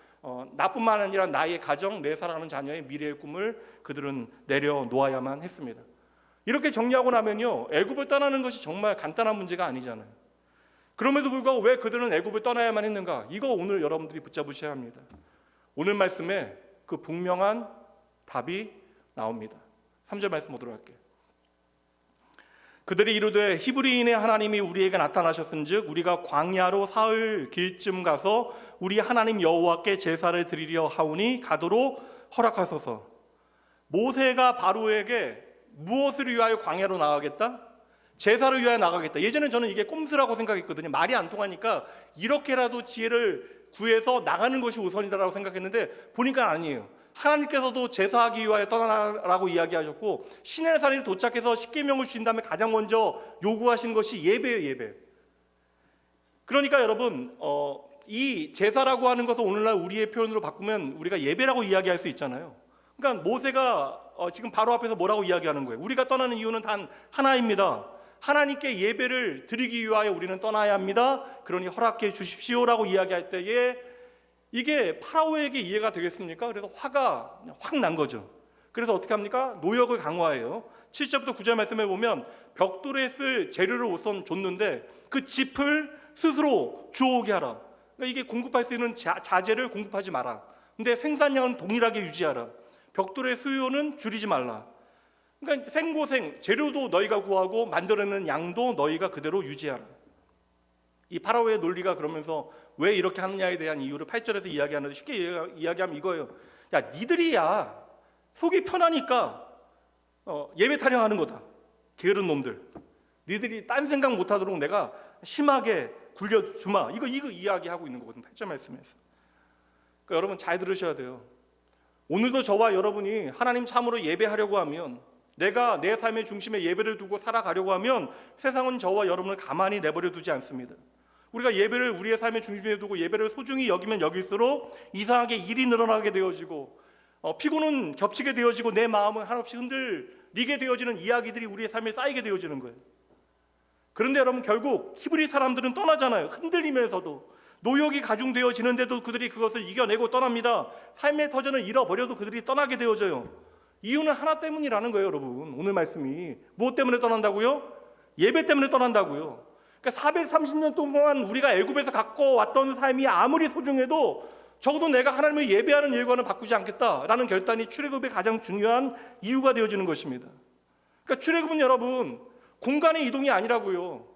나뿐만 아니라 나의 가정, 내 사랑하는 자녀의 미래의 꿈을 그들은 내려놓아야만 했습니다. 이렇게 정리하고 나면요, 애굽을 떠나는 것이 정말 간단한 문제가 아니잖아요. 그럼에도 불구하고 왜 그들은 애굽을 떠나야만 했는가? 이거 오늘 여러분들이 붙잡으셔야 합니다. 오늘 말씀에 그 분명한 답이 나옵니다. 3절 말씀 보도록 할게요. 그들이 이르되 히브리인의 하나님이 우리에게 나타나셨은즉 우리가 광야로 사흘 길쯤 가서 우리 하나님 여호와께 제사를 드리려 하오니 가도록 허락하소서. 모세가 바로에게 무엇을 위하여 광야로 나가겠다? 제사를 위하여 나가겠다. 예전에 저는 이게 꼼수라고 생각했거든요. 말이 안 통하니까 이렇게라도 지혜를 구해서 나가는 것이 우선이다라고 생각했는데 보니까 아니에요. 하나님께서도 제사하기 위하여 떠나라고 이야기하셨고, 시내산에 도착해서 십계명을 주신 다음에 가장 먼저 요구하신 것이 예배예요, 예배. 그러니까 여러분, 이 제사라고 하는 것을 오늘날 우리의 표현으로 바꾸면 우리가 예배라고 이야기할 수 있잖아요. 그러니까 모세가 지금 바로 앞에서 뭐라고 이야기하는 거예요? 우리가 떠나는 이유는 단 하나입니다. 하나님께 예배를 드리기 위하여 우리는 떠나야 합니다. 그러니 허락해 주십시오라고 이야기할 때에 이게 파라오에게 이해가 되겠습니까? 그래서 화가 확 난 거죠. 그래서 어떻게 합니까? 노역을 강화해요. 7절부터 9절 말씀에 보면 벽돌에 쓸 재료를 우선 줬는데 그 짚을 스스로 주워오게 하라. 그러니까 이게 공급할 수 있는 자재를 공급하지 마라. 근데 생산량은 동일하게 유지하라. 벽돌의 수요는 줄이지 말라. 그러니까 생고생, 재료도 너희가 구하고 만들어내는 양도 너희가 그대로 유지하라. 이 파라오의 논리가 그러면서 왜 이렇게 하느냐에 대한 이유를 8절에서 이야기하는데, 쉽게 이야기하면 이거예요. 야, 니들이야 속이 편하니까 예배 타령하는 거다. 게으른 놈들. 니들이 딴 생각 못하도록 내가 심하게 굴려주마. 이거 이야기하고 있는 거거든요. 8절 말씀에서. 그러니까 여러분 잘 들으셔야 돼요. 오늘도 저와 여러분이 하나님 참으로 예배하려고 하면, 내가 내 삶의 중심에 예배를 두고 살아가려고 하면 세상은 저와 여러분을 가만히 내버려 두지 않습니다. 우리가 예배를 우리의 삶의 중심에 두고 예배를 소중히 여기면 여길수록 이상하게 일이 늘어나게 되어지고 피곤은 겹치게 되어지고 내 마음은 한없이 흔들리게 되어지는 이야기들이 우리의 삶에 쌓이게 되어지는 거예요. 그런데 여러분 결국 히브리 사람들은 떠나잖아요. 흔들리면서도 노역이 가중되어지는데도 그들이 그것을 이겨내고 떠납니다. 삶의 터전을 잃어버려도 그들이 떠나게 되어져요. 이유는 하나 때문이라는 거예요. 여러분 오늘 말씀이 무엇 때문에 떠난다고요? 예배 때문에 떠난다고요. 그러니까 430년 동안 우리가 애굽에서 갖고 왔던 삶이 아무리 소중해도 적어도 내가 하나님을 예배하는 일과는 바꾸지 않겠다라는 결단이 출애굽의 가장 중요한 이유가 되어지는 것입니다. 그러니까 출애굽은 여러분 공간의 이동이 아니라고요.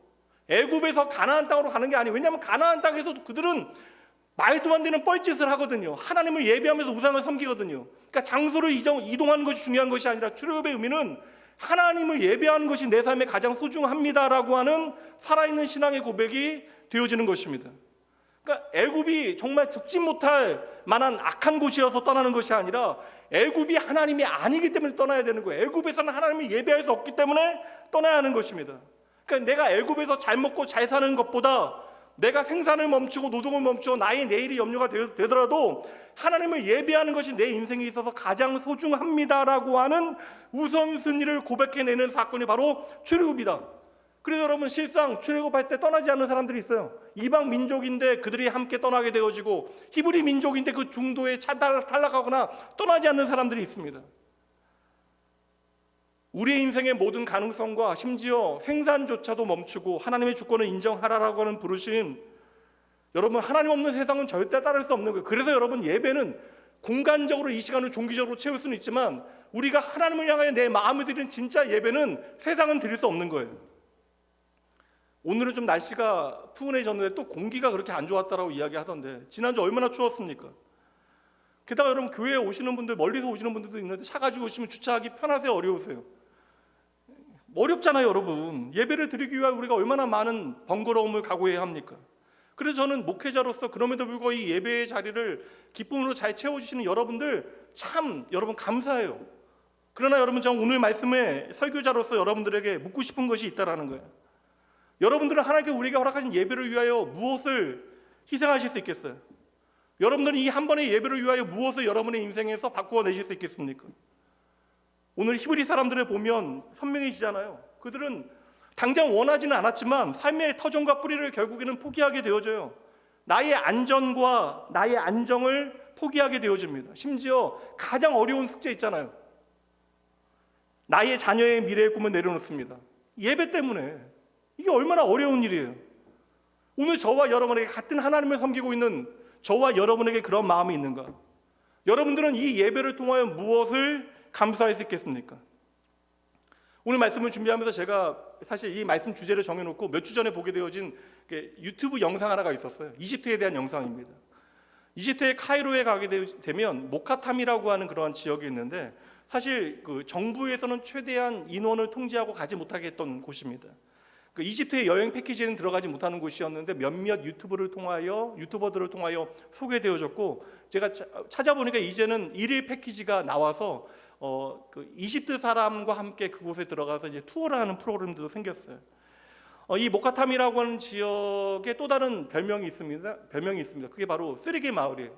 애굽에서 가나안 땅으로 가는 게 아니에요. 왜냐하면 가나안 땅에서도 그들은 말도 안 되는 뻘짓을 하거든요. 하나님을 예배하면서 우상을 섬기거든요. 그러니까 장소를 이동하는 것이 중요한 것이 아니라 출애굽의 의미는 하나님을 예배하는 것이 내 삶에 가장 소중합니다라고 하는 살아있는 신앙의 고백이 되어지는 것입니다. 그러니까 애굽이 정말 죽지 못할 만한 악한 곳이어서 떠나는 것이 아니라 애굽이 하나님이 아니기 때문에 떠나야 되는 거예요. 애굽에서는 하나님을 예배할 수 없기 때문에 떠나야 하는 것입니다. 그러니까 내가 애굽에서 잘 먹고 잘 사는 것보다 내가 생산을 멈추고 노동을 멈추고 나의 내일이 염려가 되더라도 하나님을 예배하는 것이 내 인생에 있어서 가장 소중합니다라고 하는 우선순위를 고백해내는 사건이 바로 출애굽이다. 그래서 여러분 실상 출애굽할 때 떠나지 않는 사람들이 있어요. 이방 민족인데 그들이 함께 떠나게 되어지고 히브리 민족인데 그 중도에 탈락하거나 떠나지 않는 사람들이 있습니다. 우리의 인생의 모든 가능성과 심지어 생산조차도 멈추고 하나님의 주권을 인정하라라고 하는 부르심, 여러분 하나님 없는 세상은 절대 따를 수 없는 거예요. 그래서 여러분 예배는 공간적으로 이 시간을 종기적으로 채울 수는 있지만 우리가 하나님을 향하여 내 마음을 드리는 진짜 예배는 세상은 드릴 수 없는 거예요. 오늘은 좀 날씨가 푸근해졌는데 또 공기가 그렇게 안 좋았다라고 이야기하던데 지난주 얼마나 추웠습니까? 게다가 여러분 교회에 오시는 분들, 멀리서 오시는 분들도 있는데 차 가지고 오시면 주차하기 편하세요, 어려우세요? 어렵잖아요. 여러분 예배를 드리기 위해 우리가 얼마나 많은 번거로움을 각오해야 합니까? 그래서 저는 목회자로서 그럼에도 불구하고 이 예배의 자리를 기쁨으로 잘 채워주시는 여러분들 참 여러분 감사해요. 그러나 여러분 저 오늘 말씀에 설교자로서 여러분들에게 묻고 싶은 것이 있다라는 거예요. 여러분들은 하나님께 우리가 허락하신 예배를 위하여 무엇을 희생하실 수 있겠어요? 여러분들은 이 한 번의 예배를 위하여 무엇을 여러분의 인생에서 바꾸어 내실 수 있겠습니까? 오늘 히브리 사람들을 보면 선명해지잖아요. 그들은 당장 원하지는 않았지만 삶의 터전과 뿌리를 결국에는 포기하게 되어져요. 나의 안전과 나의 안정을 포기하게 되어집니다. 심지어 가장 어려운 숙제 있잖아요. 나의 자녀의 미래의 꿈을 내려놓습니다. 예배 때문에. 이게 얼마나 어려운 일이에요. 오늘 저와 여러분에게 같은 하나님을 섬기고 있는 저와 여러분에게 그런 마음이 있는가? 여러분들은 이 예배를 통하여 무엇을 감사할 수 있겠습니까? 오늘 말씀을 준비하면서 제가 사실 이 말씀 주제를 정해놓고 몇 주 전에 보게 되어진 유튜브 영상 하나가 있었어요. 이집트에 대한 영상입니다. 이집트의 카이로에 가게 되면 모카탐이라고 하는 그러한 지역이 있는데 사실 그 정부에서는 최대한 인원을 통제하고 가지 못하게 했던 곳입니다. 그 이집트의 여행 패키지에는 들어가지 못하는 곳이었는데 몇몇 유튜버들을 통하여 소개되어졌고 제가 찾아보니까 이제는 1일 패키지가 나와서 그 이집트 사람과 함께 그곳에 들어가서 이제 투어를 하는 프로그램도 생겼어요. 이 모카탐이라고 하는 지역에 또 다른 별명이 있습니다. 그게 바로 쓰레기 마을이에요.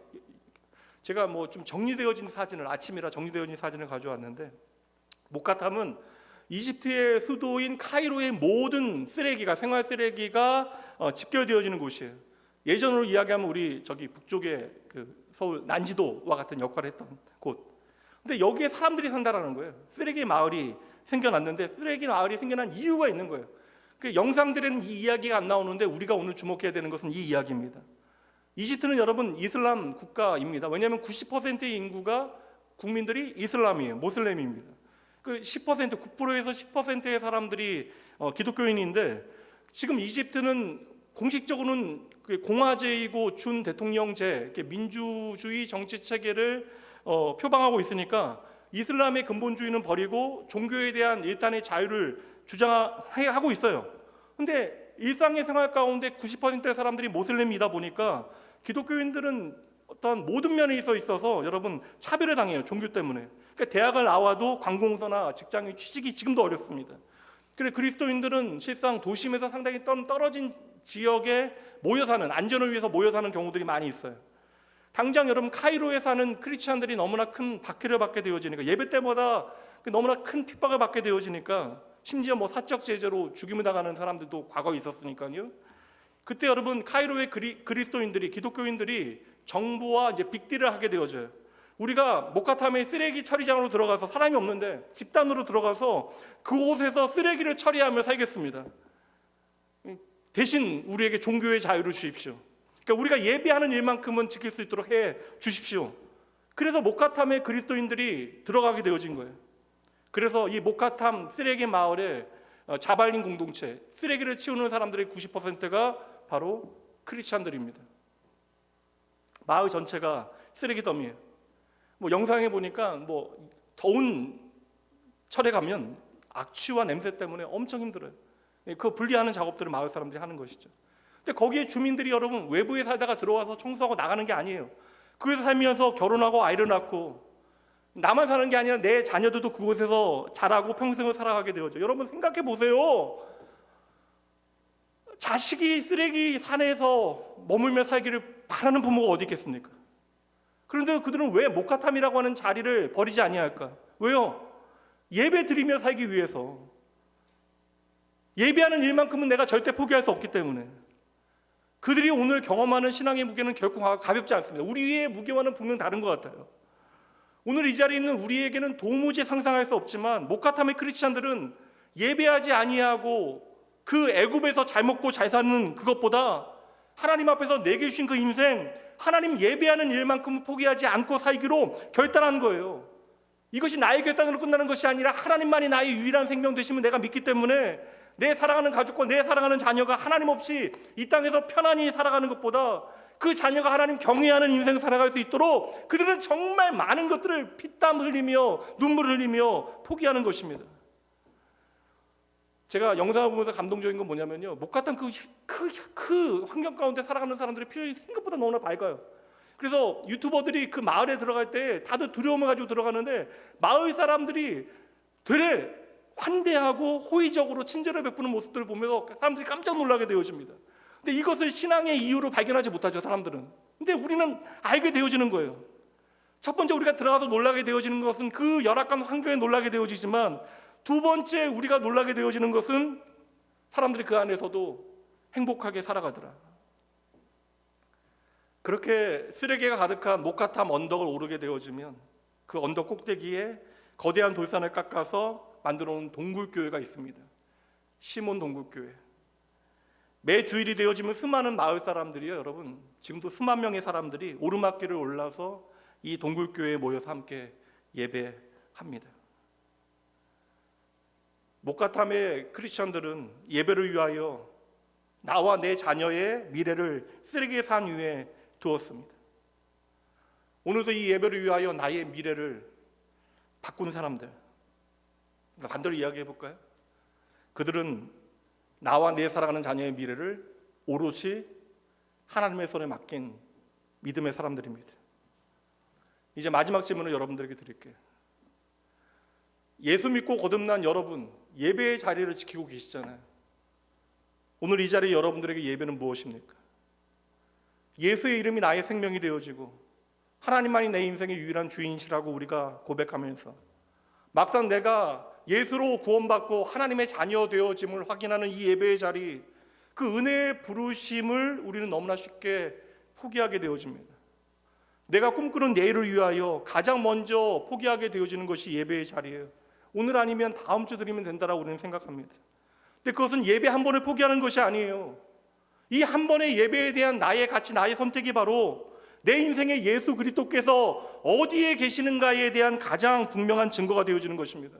제가 뭐 좀 정리되어진 사진을 아침이라 정리되어진 사진을 가져왔는데 모카탐은 이집트의 수도인 카이로의 모든 쓰레기가 생활 쓰레기가 집결되어지는 곳이에요. 예전으로 이야기하면 우리 저기 북쪽에 그 서울 난지도와 같은 역할을 했던 곳. 근데 여기에 사람들이 산다라는 거예요. 쓰레기 마을이 생겨났는데 쓰레기 마을이 생겨난 이유가 있는 거예요. 그 영상들에는 이 이야기가 안 나오는데 우리가 오늘 주목해야 되는 것은 이 이야기입니다. 이집트는 여러분 이슬람 국가입니다. 왜냐하면 90%의 인구가 국민들이 이슬람이에요. 모슬렘입니다. 그 10%, 9%에서 10%의 사람들이 기독교인인데 지금 이집트는 공식적으로는 공화제이고 준 대통령제, 민주주의 정치 체계를 표방하고 있으니까 이슬람의 근본주의는 버리고 종교에 대한 일단의 자유를 주장하고 있어요. 근데 일상의 생활 가운데 90%의 사람들이 모슬림이다 보니까 기독교인들은 어떤 모든 면에 있어서 여러분 차별을 당해요. 종교 때문에. 그러니까 대학을 나와도 관공서나 직장인 취직이 지금도 어렵습니다. 그래서 그리스도인들은 실상 도심에서 상당히 떨어진 지역에 모여 사는, 안전을 위해서 모여 사는 경우들이 많이 있어요. 당장 여러분 카이로에 사는 크리스찬들이 너무나 큰 박해를 받게 되어지니까, 예배 때마다 너무나 큰 핍박을 받게 되어지니까, 심지어 사적 제재로 죽임을 당하는 사람들도 과거에 있었으니까요. 그때 여러분 카이로의 그리스도인들이, 기독교인들이 정부와 이제 빅딜을 하게 되어져요. 우리가 모카탐의 쓰레기 처리장으로 들어가서, 사람이 없는데 집단으로 들어가서 그곳에서 쓰레기를 처리하며 살겠습니다. 대신 우리에게 종교의 자유를 주십시오. 그러니까 우리가 예배하는 일만큼은 지킬 수 있도록 해 주십시오. 그래서 모카탐의 그리스도인들이 들어가게 되어진 거예요. 그래서 이 모카탐 쓰레기 마을에 자발린 공동체, 쓰레기를 치우는 사람들의 90%가 바로 크리스찬들입니다. 마을 전체가 쓰레기 더미예요. 영상에 보니까 더운 철에 가면 악취와 냄새 때문에 엄청 힘들어요. 그 분리하는 작업들을 마을 사람들이 하는 것이죠. 근데 거기에 주민들이 여러분 외부에 살다가 들어와서 청소하고 나가는 게 아니에요. 그곳에 살면서 결혼하고 아이를 낳고, 나만 사는 게 아니라 내 자녀들도 그곳에서 자라고 평생을 살아가게 되어져. 여러분 생각해 보세요. 자식이 쓰레기 산에서 머물며 살기를 바라는 부모가 어디 있겠습니까? 그런데 그들은 왜 모카탐이라고 하는 자리를 버리지 아니할까? 왜요? 예배 드리며 살기 위해서. 예배하는 일만큼은 내가 절대 포기할 수 없기 때문에. 그들이 오늘 경험하는 신앙의 무게는 결코 가볍지 않습니다. 우리의 무게와는 분명 다른 것 같아요. 오늘 이 자리에 있는 우리에게는 도무지 상상할 수 없지만, 모카탐의 크리스찬들은 예배하지 아니하고 그 애굽에서 잘 먹고 잘 사는 그것보다 하나님 앞에서 내게 주신 그 인생, 하나님 예배하는 일만큼은 포기하지 않고 살기로 결단한 거예요. 이것이 나의 결단으로 끝나는 것이 아니라 하나님만이 나의 유일한 생명 되심을 내가 믿기 때문에 내 사랑하는 가족과 내 사랑하는 자녀가 하나님 없이 이 땅에서 편안히 살아가는 것보다 그 자녀가 하나님 경외하는 인생을 살아갈 수 있도록 그들은 정말 많은 것들을 피땀 흘리며 눈물을 흘리며 포기하는 것입니다. 제가 영상을 보면서 감동적인 건 뭐냐면요, 모카탐 그 환경 가운데 살아가는 사람들의 표정이 생각보다 너무나 밝아요. 그래서 유튜버들이 그 마을에 들어갈 때 다들 두려움을 가지고 들어가는데, 마을 사람들이 되레 환대하고 호의적으로 친절을 베푸는 모습들을 보면서 사람들이 깜짝 놀라게 되어집니다. 근데 이것을 신앙의 이유로 발견하지 못하죠, 사람들은. 근데 우리는 알게 되어지는 거예요. 첫 번째, 우리가 들어가서 놀라게 되어지는 것은 그 열악한 환경에 놀라게 되어지지만, 두 번째 우리가 놀라게 되어지는 것은 사람들이 그 안에서도 행복하게 살아가더라. 그렇게 쓰레기가 가득한 모카탐 언덕을 오르게 되어지면 그 언덕 꼭대기에 거대한 돌산을 깎아서 만들어 놓은 동굴교회가 있습니다. 시몬 동굴교회. 매 주일이 되어지면 수많은 마을 사람들이요, 여러분, 지금도 수만 명의 사람들이 오르막길을 올라서 이 동굴교회에 모여서 함께 예배합니다. 모카탐의 크리스천들은 예배를 위하여 나와 내 자녀의 미래를 쓰레기 산 위에 두었습니다. 오늘도 이 예배를 위하여 나의 미래를 바꾼 사람들, 간단히 이야기해 볼까요? 그들은 나와 내 사랑하는 자녀의 미래를 오롯이 하나님의 손에 맡긴 믿음의 사람들입니다. 이제 마지막 질문을 여러분들에게 드릴게요. 예수 믿고 거듭난 여러분, 예배의 자리를 지키고 계시잖아요. 오늘 이 자리에 여러분들에게 예배는 무엇입니까? 예수의 이름이 나의 생명이 되어지고 하나님만이 내 인생의 유일한 주인이시라고 우리가 고백하면서, 막상 내가 예수로 구원받고 하나님의 자녀 되어짐을 확인하는 이 예배의 자리, 그 은혜의 부르심을 우리는 너무나 쉽게 포기하게 되어집니다. 내가 꿈꾸는 내일을 위하여 가장 먼저 포기하게 되어지는 것이 예배의 자리예요. 오늘 아니면 다음 주 드리면 된다라고 우리는 생각합니다. 근데 그것은 예배 한 번을 포기하는 것이 아니에요. 이 한 번의 예배에 대한 나의 가치, 나의 선택이 바로 내 인생의 예수 그리스도께서 어디에 계시는가에 대한 가장 분명한 증거가 되어지는 것입니다.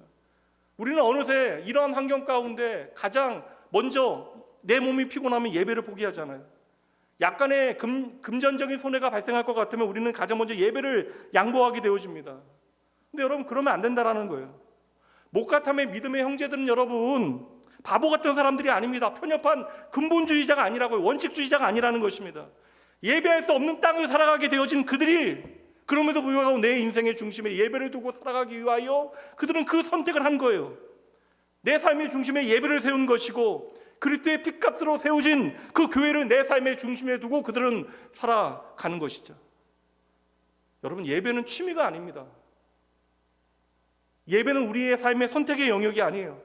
우리는 어느새 이러한 환경 가운데 가장 먼저 내 몸이 피곤하면 예배를 포기하잖아요. 약간의 금전적인 손해가 발생할 것 같으면 우리는 가장 먼저 예배를 양보하게 되어집니다. 근데 여러분, 그러면 안 된다라는 거예요. 모카탐의 믿음의 형제들은 여러분, 바보 같은 사람들이 아닙니다. 편협한 근본주의자가 아니라고요. 원칙주의자가 아니라는 것입니다. 예배할 수 없는 땅을 살아가게 되어진 그들이 그럼에도 불구하고 내 인생의 중심에 예배를 두고 살아가기 위하여 그들은 그 선택을 한 거예요. 내 삶의 중심에 예배를 세운 것이고 그리스도의 핏값으로 세우신 그 교회를 내 삶의 중심에 두고 그들은 살아가는 것이죠. 여러분, 예배는 취미가 아닙니다. 예배는 우리의 삶의 선택의 영역이 아니에요.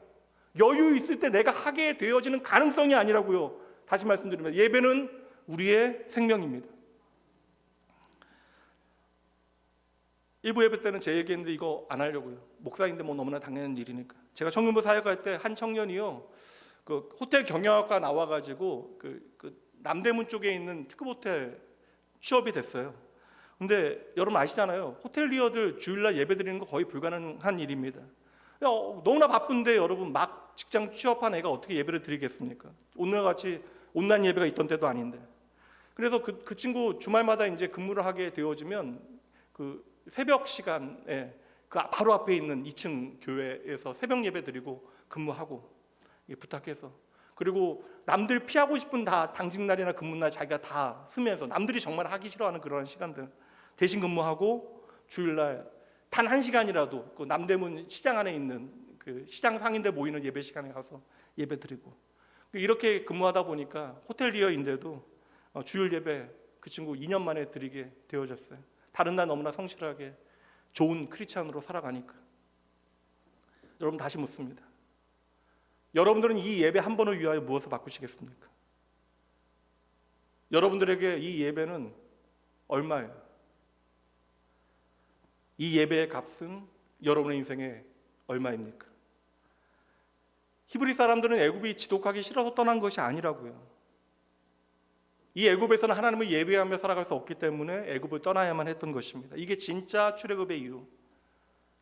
여유 있을 때 내가 하게 되어지는 가능성이 아니라고요. 다시 말씀드리면 예배는 우리의 생명입니다. 일부 예배 때는 제 얘기했는데 이거 안 하려고요. 목사인데 뭐 너무나 당연한 일이니까. 제가 청년부 사역할 때 한 청년이요, 그 호텔 경영학과 나와가지고 그 남대문 쪽에 있는 특급 호텔 취업이 됐어요. 근데 여러분 아시잖아요. 호텔리어들 주일날 예배 드리는 거 거의 불가능한 일입니다. 너무나 바쁜데 여러분 막 직장 취업한 애가 어떻게 예배를 드리겠습니까? 오늘같이 온라인 예배가 있던 때도 아닌데. 그래서 그 친구 주말마다 이제 근무를 하게 되어지면 그 새벽 시간에 그 바로 앞에 있는 2층 교회에서 새벽 예배 드리고 근무하고 부탁해서, 그리고 남들 피하고 싶은 다 당직날이나 근무날 자기가 다 쓰면서 남들이 정말 하기 싫어하는 그런 시간들 대신 근무하고 주일날 단 1시간이라도 그 남대문 시장 안에 있는 그 시장 상인들 모이는 예배 시간에 가서 예배 드리고, 이렇게 근무하다 보니까 호텔리어인데도 주일 예배 그 친구 2년 만에 드리게 되어졌어요. 다른 날 너무나 성실하게 좋은 크리스찬으로 살아가니까. 여러분 다시 묻습니다. 여러분들은 이 예배 한 번을 위하여 무엇을 바꾸시겠습니까? 여러분들에게 이 예배는 얼마예요? 이 예배의 값은 여러분의 인생에 얼마입니까? 히브리 사람들은 애굽이 지독하기 싫어서 떠난 것이 아니라고요. 이 애굽에서는 하나님을 예배하며 살아갈 수 없기 때문에 애굽을 떠나야만 했던 것입니다. 이게 진짜 출애굽의 이유.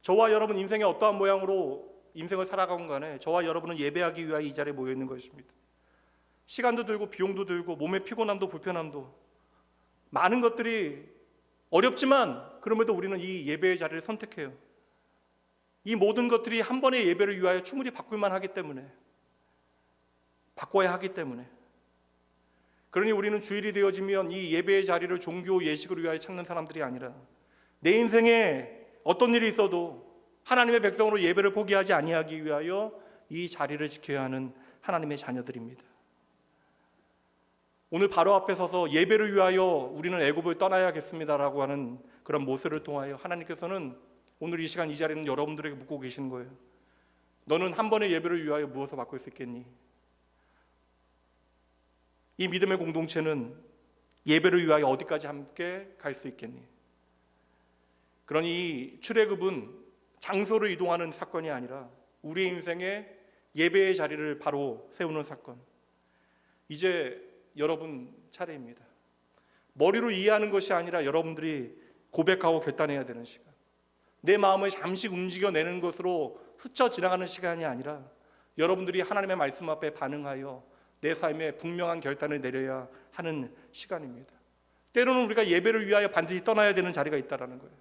저와 여러분 인생의 어떠한 모양으로 인생을 살아가건 간에 저와 여러분은 예배하기 위하여 이 자리에 모여 있는 것입니다. 시간도 들고 비용도 들고 몸의 피곤함도 불편함도 많은 것들이 어렵지만 그럼에도 우리는 이 예배의 자리를 선택해요. 이 모든 것들이 한 번의 예배를 위하여 충분히 바꿀만 하기 때문에, 바꿔야 하기 때문에. 그러니 우리는 주일이 되어지면 이 예배의 자리를 종교 예식을 위하여 찾는 사람들이 아니라 내 인생에 어떤 일이 있어도 하나님의 백성으로 예배를 포기하지 아니하기 위하여 이 자리를 지켜야 하는 하나님의 자녀들입니다. 오늘 바로 앞에 서서 예배를 위하여 우리는 애굽을 떠나야겠습니다라고 하는 그런 모세를 통하여 하나님께서는 오늘 이 시간 이 자리는 여러분들에게 묻고 계시는 거예요. 너는 한 번의 예배를 위하여 무엇을 바꿀 수 있겠니? 이 믿음의 공동체는 예배를 위하여 어디까지 함께 갈 수 있겠니? 그러니 이 출애굽은 장소를 이동하는 사건이 아니라 우리의 인생에 예배의 자리를 바로 세우는 사건. 이제 여러분 차례입니다. 머리로 이해하는 것이 아니라 여러분들이 고백하고 결단해야 되는 시간. 내 마음을 잠시 움직여내는 것으로 스쳐 지나가는 시간이 아니라 여러분들이 하나님의 말씀 앞에 반응하여 내 삶에 분명한 결단을 내려야 하는 시간입니다. 때로는 우리가 예배를 위하여 반드시 떠나야 되는 자리가 있다는 거예요.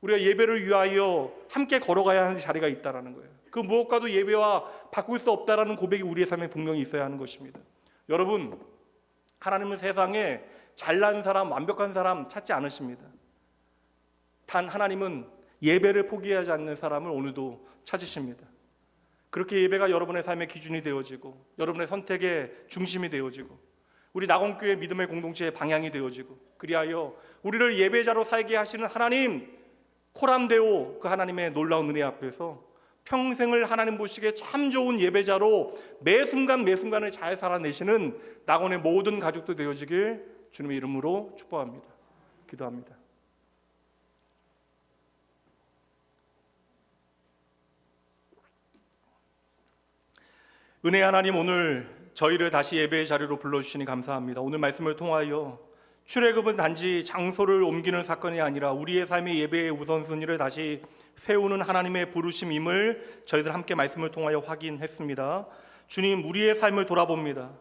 우리가 예배를 위하여 함께 걸어가야 하는 자리가 있다는 거예요. 그 무엇과도 예배와 바꿀 수 없다는 고백이 우리의 삶에 분명히 있어야 하는 것입니다. 여러분, 하나님은 세상에 잘난 사람, 완벽한 사람 찾지 않으십니다. 단 하나님은 예배를 포기하지 않는 사람을 오늘도 찾으십니다. 그렇게 예배가 여러분의 삶의 기준이 되어지고 여러분의 선택의 중심이 되어지고 우리 낙원교회 믿음의 공동체의 방향이 되어지고, 그리하여 우리를 예배자로 살게 하시는 하나님 코람데오, 그 하나님의 놀라운 은혜 앞에서 평생을 하나님 보시기에 참 좋은 예배자로 매 순간 매 순간을 잘 살아내시는 낙원의 모든 가족도 되어지길 주님의 이름으로 축복합니다. 기도합니다. 은혜 하나님, 오늘 저희를 다시 예배의 자리로 불러주시니 감사합니다. 오늘 말씀을 통하여 출애굽은 단지 장소를 옮기는 사건이 아니라 우리의 삶의 예배의 우선순위를 다시 세우는 하나님의 부르심임을 저희들 함께 말씀을 통하여 확인했습니다. 주님, 우리의 삶을 돌아봅니다.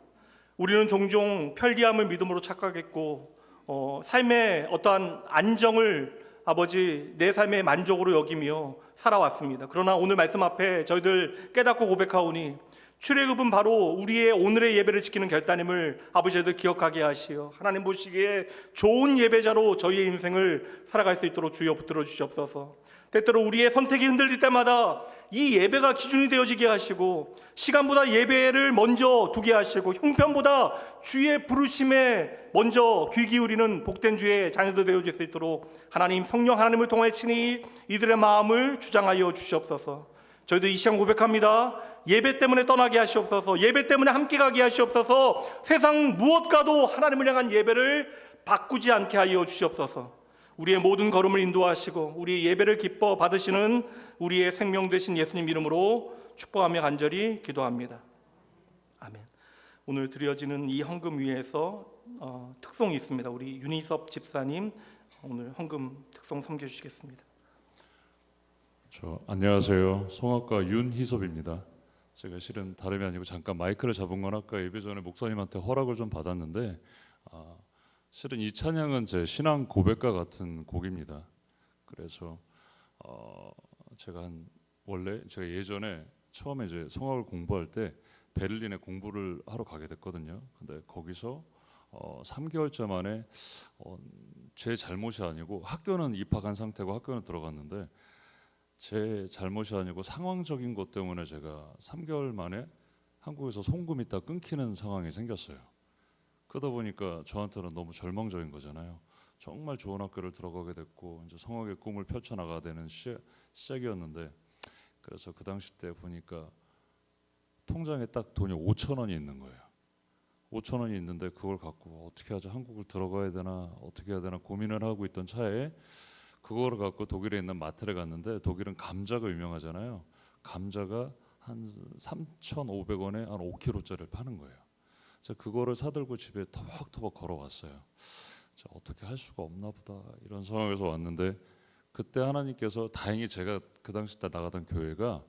우리는 종종 편리함을 믿음으로 착각했고 삶의 어떠한 안정을 아버지 내 삶의 만족으로 여기며 살아왔습니다. 그러나 오늘 말씀 앞에 저희들 깨닫고 고백하오니 출애굽은 바로 우리의 오늘의 예배를 지키는 결단임을 아버지도 기억하게 하시어 하나님 보시기에 좋은 예배자로 저희의 인생을 살아갈 수 있도록 주여 붙들어 주시옵소서. 때때로 우리의 선택이 흔들릴 때마다 이 예배가 기준이 되어지게 하시고 시간보다 예배를 먼저 두게 하시고 형편보다 주의 부르심에 먼저 귀 기울이는 복된 주의 자녀들 되어질 수 있도록 하나님 성령 하나님을 통해 친히 이들의 마음을 주장하여 주시옵소서. 저희도 이 시간 고백합니다. 예배 때문에 떠나게 하시옵소서. 예배 때문에 함께 가게 하시옵소서. 세상 무엇과도 하나님을 향한 예배를 바꾸지 않게 하여 주시옵소서. 우리의 모든 걸음을 인도하시고 우리의 예배를 기뻐 받으시는 우리의 생명 되신 예수님 이름으로 축복하며 간절히 기도합니다. 아멘. 오늘 드려지는 이 헌금 위에서 특송이 있습니다. 우리 윤희섭 집사님 오늘 헌금 특송 섬겨주시겠습니다. 안녕하세요. 성악가 윤희섭입니다. 제가 실은 다름이 아니고 잠깐 마이크를 잡은 건 아까 예배 전에 목사님한테 허락을 좀 받았는데 실은 이 찬양은 제 신앙 고백과 같은 곡입니다. 그래서 원래 제가 예전에 처음에 이제 성악을 공부할 때 베를린에 공부를 하러 가게 됐거든요. 근데 거기서 3개월째 만에 제 잘못이 아니고 학교는 입학한 상태고 학교는 들어갔는데 제 잘못이 아니고 상황적인 것 때문에 제가 3개월 만에 한국에서 송금이 딱 끊기는 상황이 생겼어요. 그러다 보니까 저한테는 너무 절망적인 거잖아요. 정말 좋은 학교를 들어가게 됐고 이제 성악의 꿈을 펼쳐나가야 되는 시작이었는데 그래서 그 당시 때 보니까 통장에 딱 돈이 5천 원이 있는 거예요. 5천 원이 있는데 그걸 갖고 어떻게 하죠? 한국을 들어가야 되나 어떻게 해야 되나 고민을 하고 있던 차에 그거를 갖고 독일에 있는 마트를 갔는데 독일은 감자가 유명하잖아요. 감자가 한 3,500원에 한 5kg짜리를 파는 거예요. 그래서 그거를 사들고 집에 터벅터벅 걸어왔어요. 어떻게 할 수가 없나 보다 이런 상황에서 왔는데 그때 하나님께서 다행히 제가 그 당시 때 나가던 교회가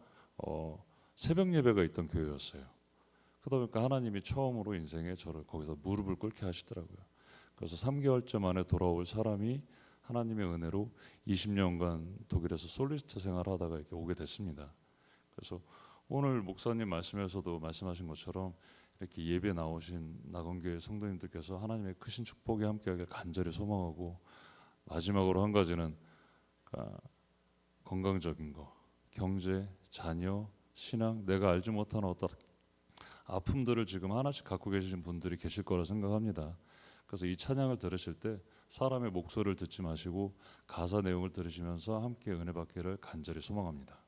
새벽 예배가 있던 교회였어요. 그러다 보니까 하나님이 처음으로 인생에 저를 거기서 무릎을 꿇게 하시더라고요. 그래서 3개월째 만에 돌아올 사람이 하나님의 은혜로 20년간 독일에서 솔리스트 생활하다가 이렇게 오게 됐습니다. 그래서 오늘 목사님 말씀에서도 말씀하신 것처럼 이렇게 예배 나오신 낙원교회 성도님들께서 하나님의 크신 축복에 함께하길 간절히 소망하고 마지막으로 한 가지는 건강적인 거, 경제, 자녀, 신앙, 내가 알지 못하는 어떤 아픔들을 지금 하나씩 갖고 계신 분들이 계실 거라 생각합니다. 그래서 이 찬양을 들으실 때 사람의 목소리를 듣지 마시고 가사 내용을 들으시면서 함께 은혜 받기를 간절히 소망합니다.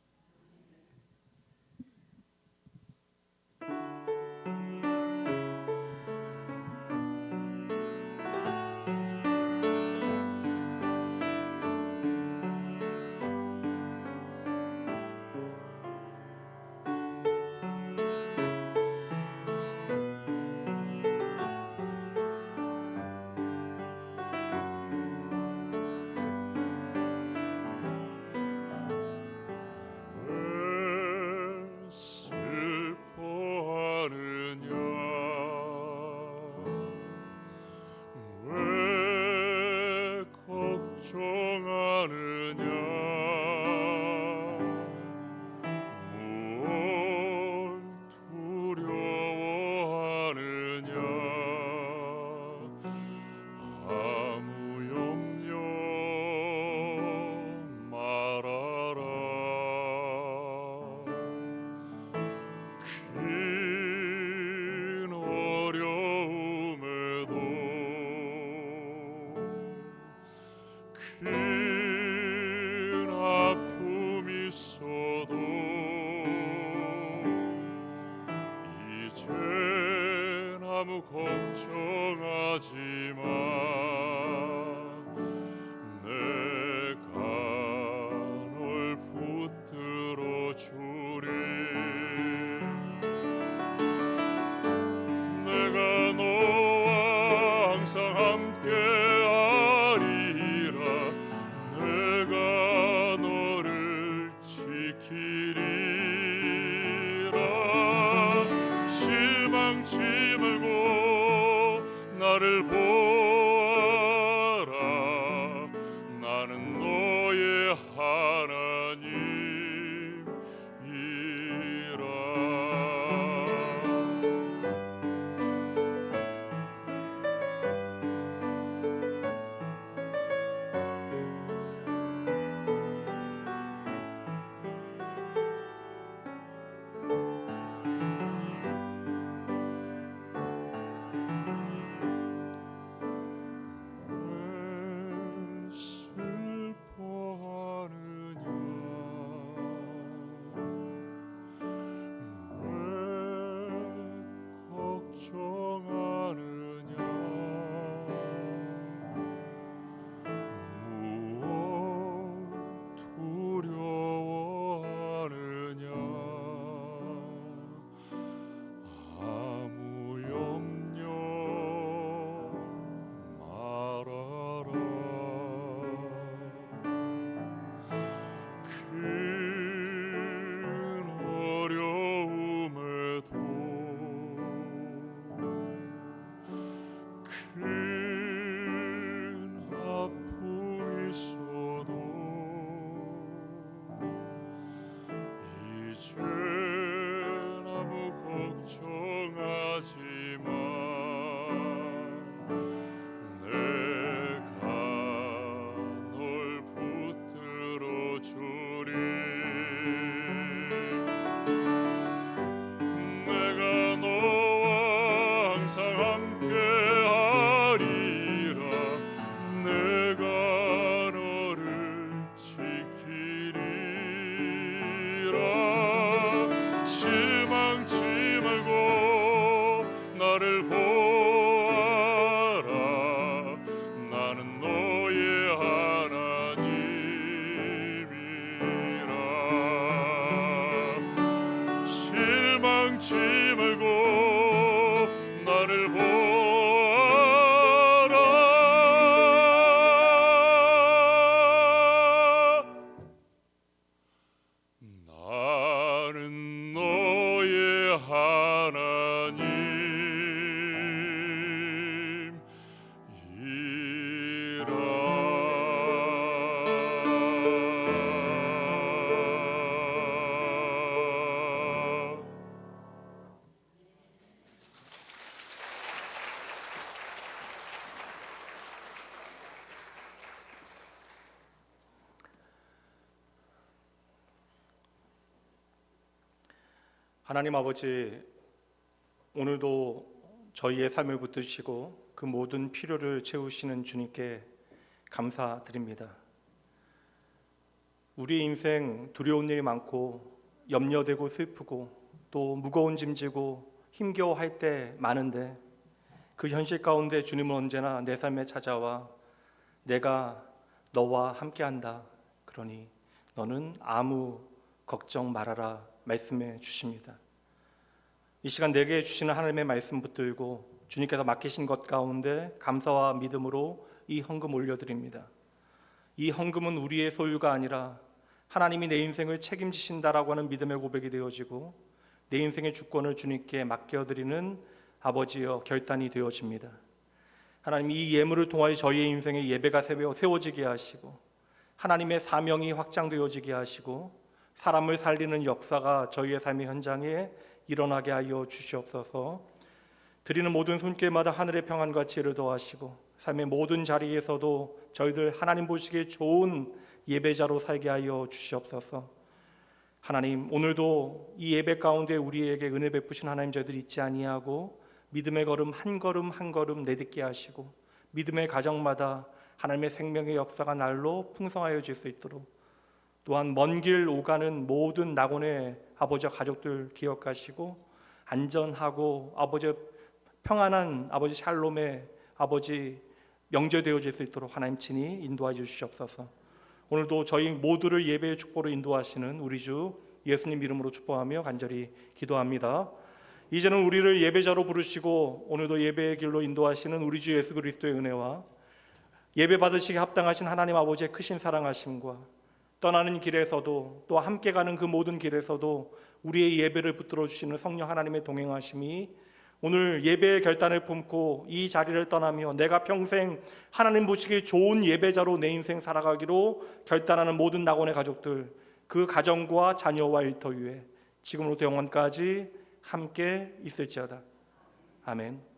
걱정하지 마. 내가 널 붙들어 주리. 내가 너와 항상 함께하리라. 내가 너를 지키리라. 실망치 말고 나를 보아라. 나는 너의 하나님이라. 함께하리라. 내가 너를 지키리라. 실망치 말고 나를 보아라. 나는 너의 하나님이라. 실망치 말고 나를 보아라. 나는 너의 하나님이라. 하나님 아버지, 오늘도 저희의 삶을 붙드시고 그 모든 필요를 채우시는 주님께 감사드립니다. 우리 인생 두려운 일이 많고 염려되고 슬프고 또 무거운 짐 지고 힘겨워할 때 많은데, 그 현실 가운데 주님은 언제나 내 삶에 찾아와 내가 너와 함께한다, 그러니 너는 아무 걱정 말아라 말씀해 주십니다. 이 시간 내게 주시는 하나님의 말씀 붙들고 주님께서 맡기신 것 가운데 감사와 믿음으로 이 헌금 올려드립니다. 이 헌금은 우리의 소유가 아니라 하나님이 내 인생을 책임지신다라고 하는 믿음의 고백이 되어지고 내 인생의 주권을 주님께 맡겨드리는 아버지여 결단이 되어집니다. 하나님, 이 예물을 통하여 저희의 인생에 예배가 세워지게 하시고 하나님의 사명이 확장되어지게 하시고 사람을 살리는 역사가 저희의 삶의 현장에 일어나게 하여 주시옵소서. 드리는 모든 손길마다 하늘의 평안과 지혜를 더하시고 삶의 모든 자리에서도 저희들 하나님 보시기에 좋은 예배자로 살게 하여 주시옵소서. 하나님, 오늘도 이 예배 가운데 우리에게 은혜 베푸신 하나님 저희들 잊지 아니하고 믿음의 걸음 한 걸음 한 걸음 내딛게 하시고 믿음의 가정마다 하나님의 생명의 역사가 날로 풍성하여질 수 있도록, 또한 먼 길 오가는 모든 낙원의 아버지와 가족들 기억하시고 안전하고 아버지 평안한 아버지 샬롬의 아버지 명제되어질 수 있도록 하나님 친히 인도하여 주시옵소서. 오늘도 저희 모두를 예배의 축복으로 인도하시는 우리 주 예수님 이름으로 축복하며 간절히 기도합니다. 이제는 우리를 예배자로 부르시고 오늘도 예배의 길로 인도하시는 우리 주 예수 그리스도의 은혜와 예배 받으시기에 합당하신 하나님 아버지의 크신 사랑하심과 떠나는 길에서도 또 함께 가는 그 모든 길에서도 우리의 예배를 붙들어 주시는 성령 하나님의 동행하심이 오늘 예배의 결단을 품고 이 자리를 떠나며 내가 평생 하나님 보시기에 좋은 예배자로 내 인생 살아가기로 결단하는 모든 낙원의 가족들, 그 가정과 자녀와 일터 위에 지금으로부터 영원까지 함께 있을지어다. 아멘.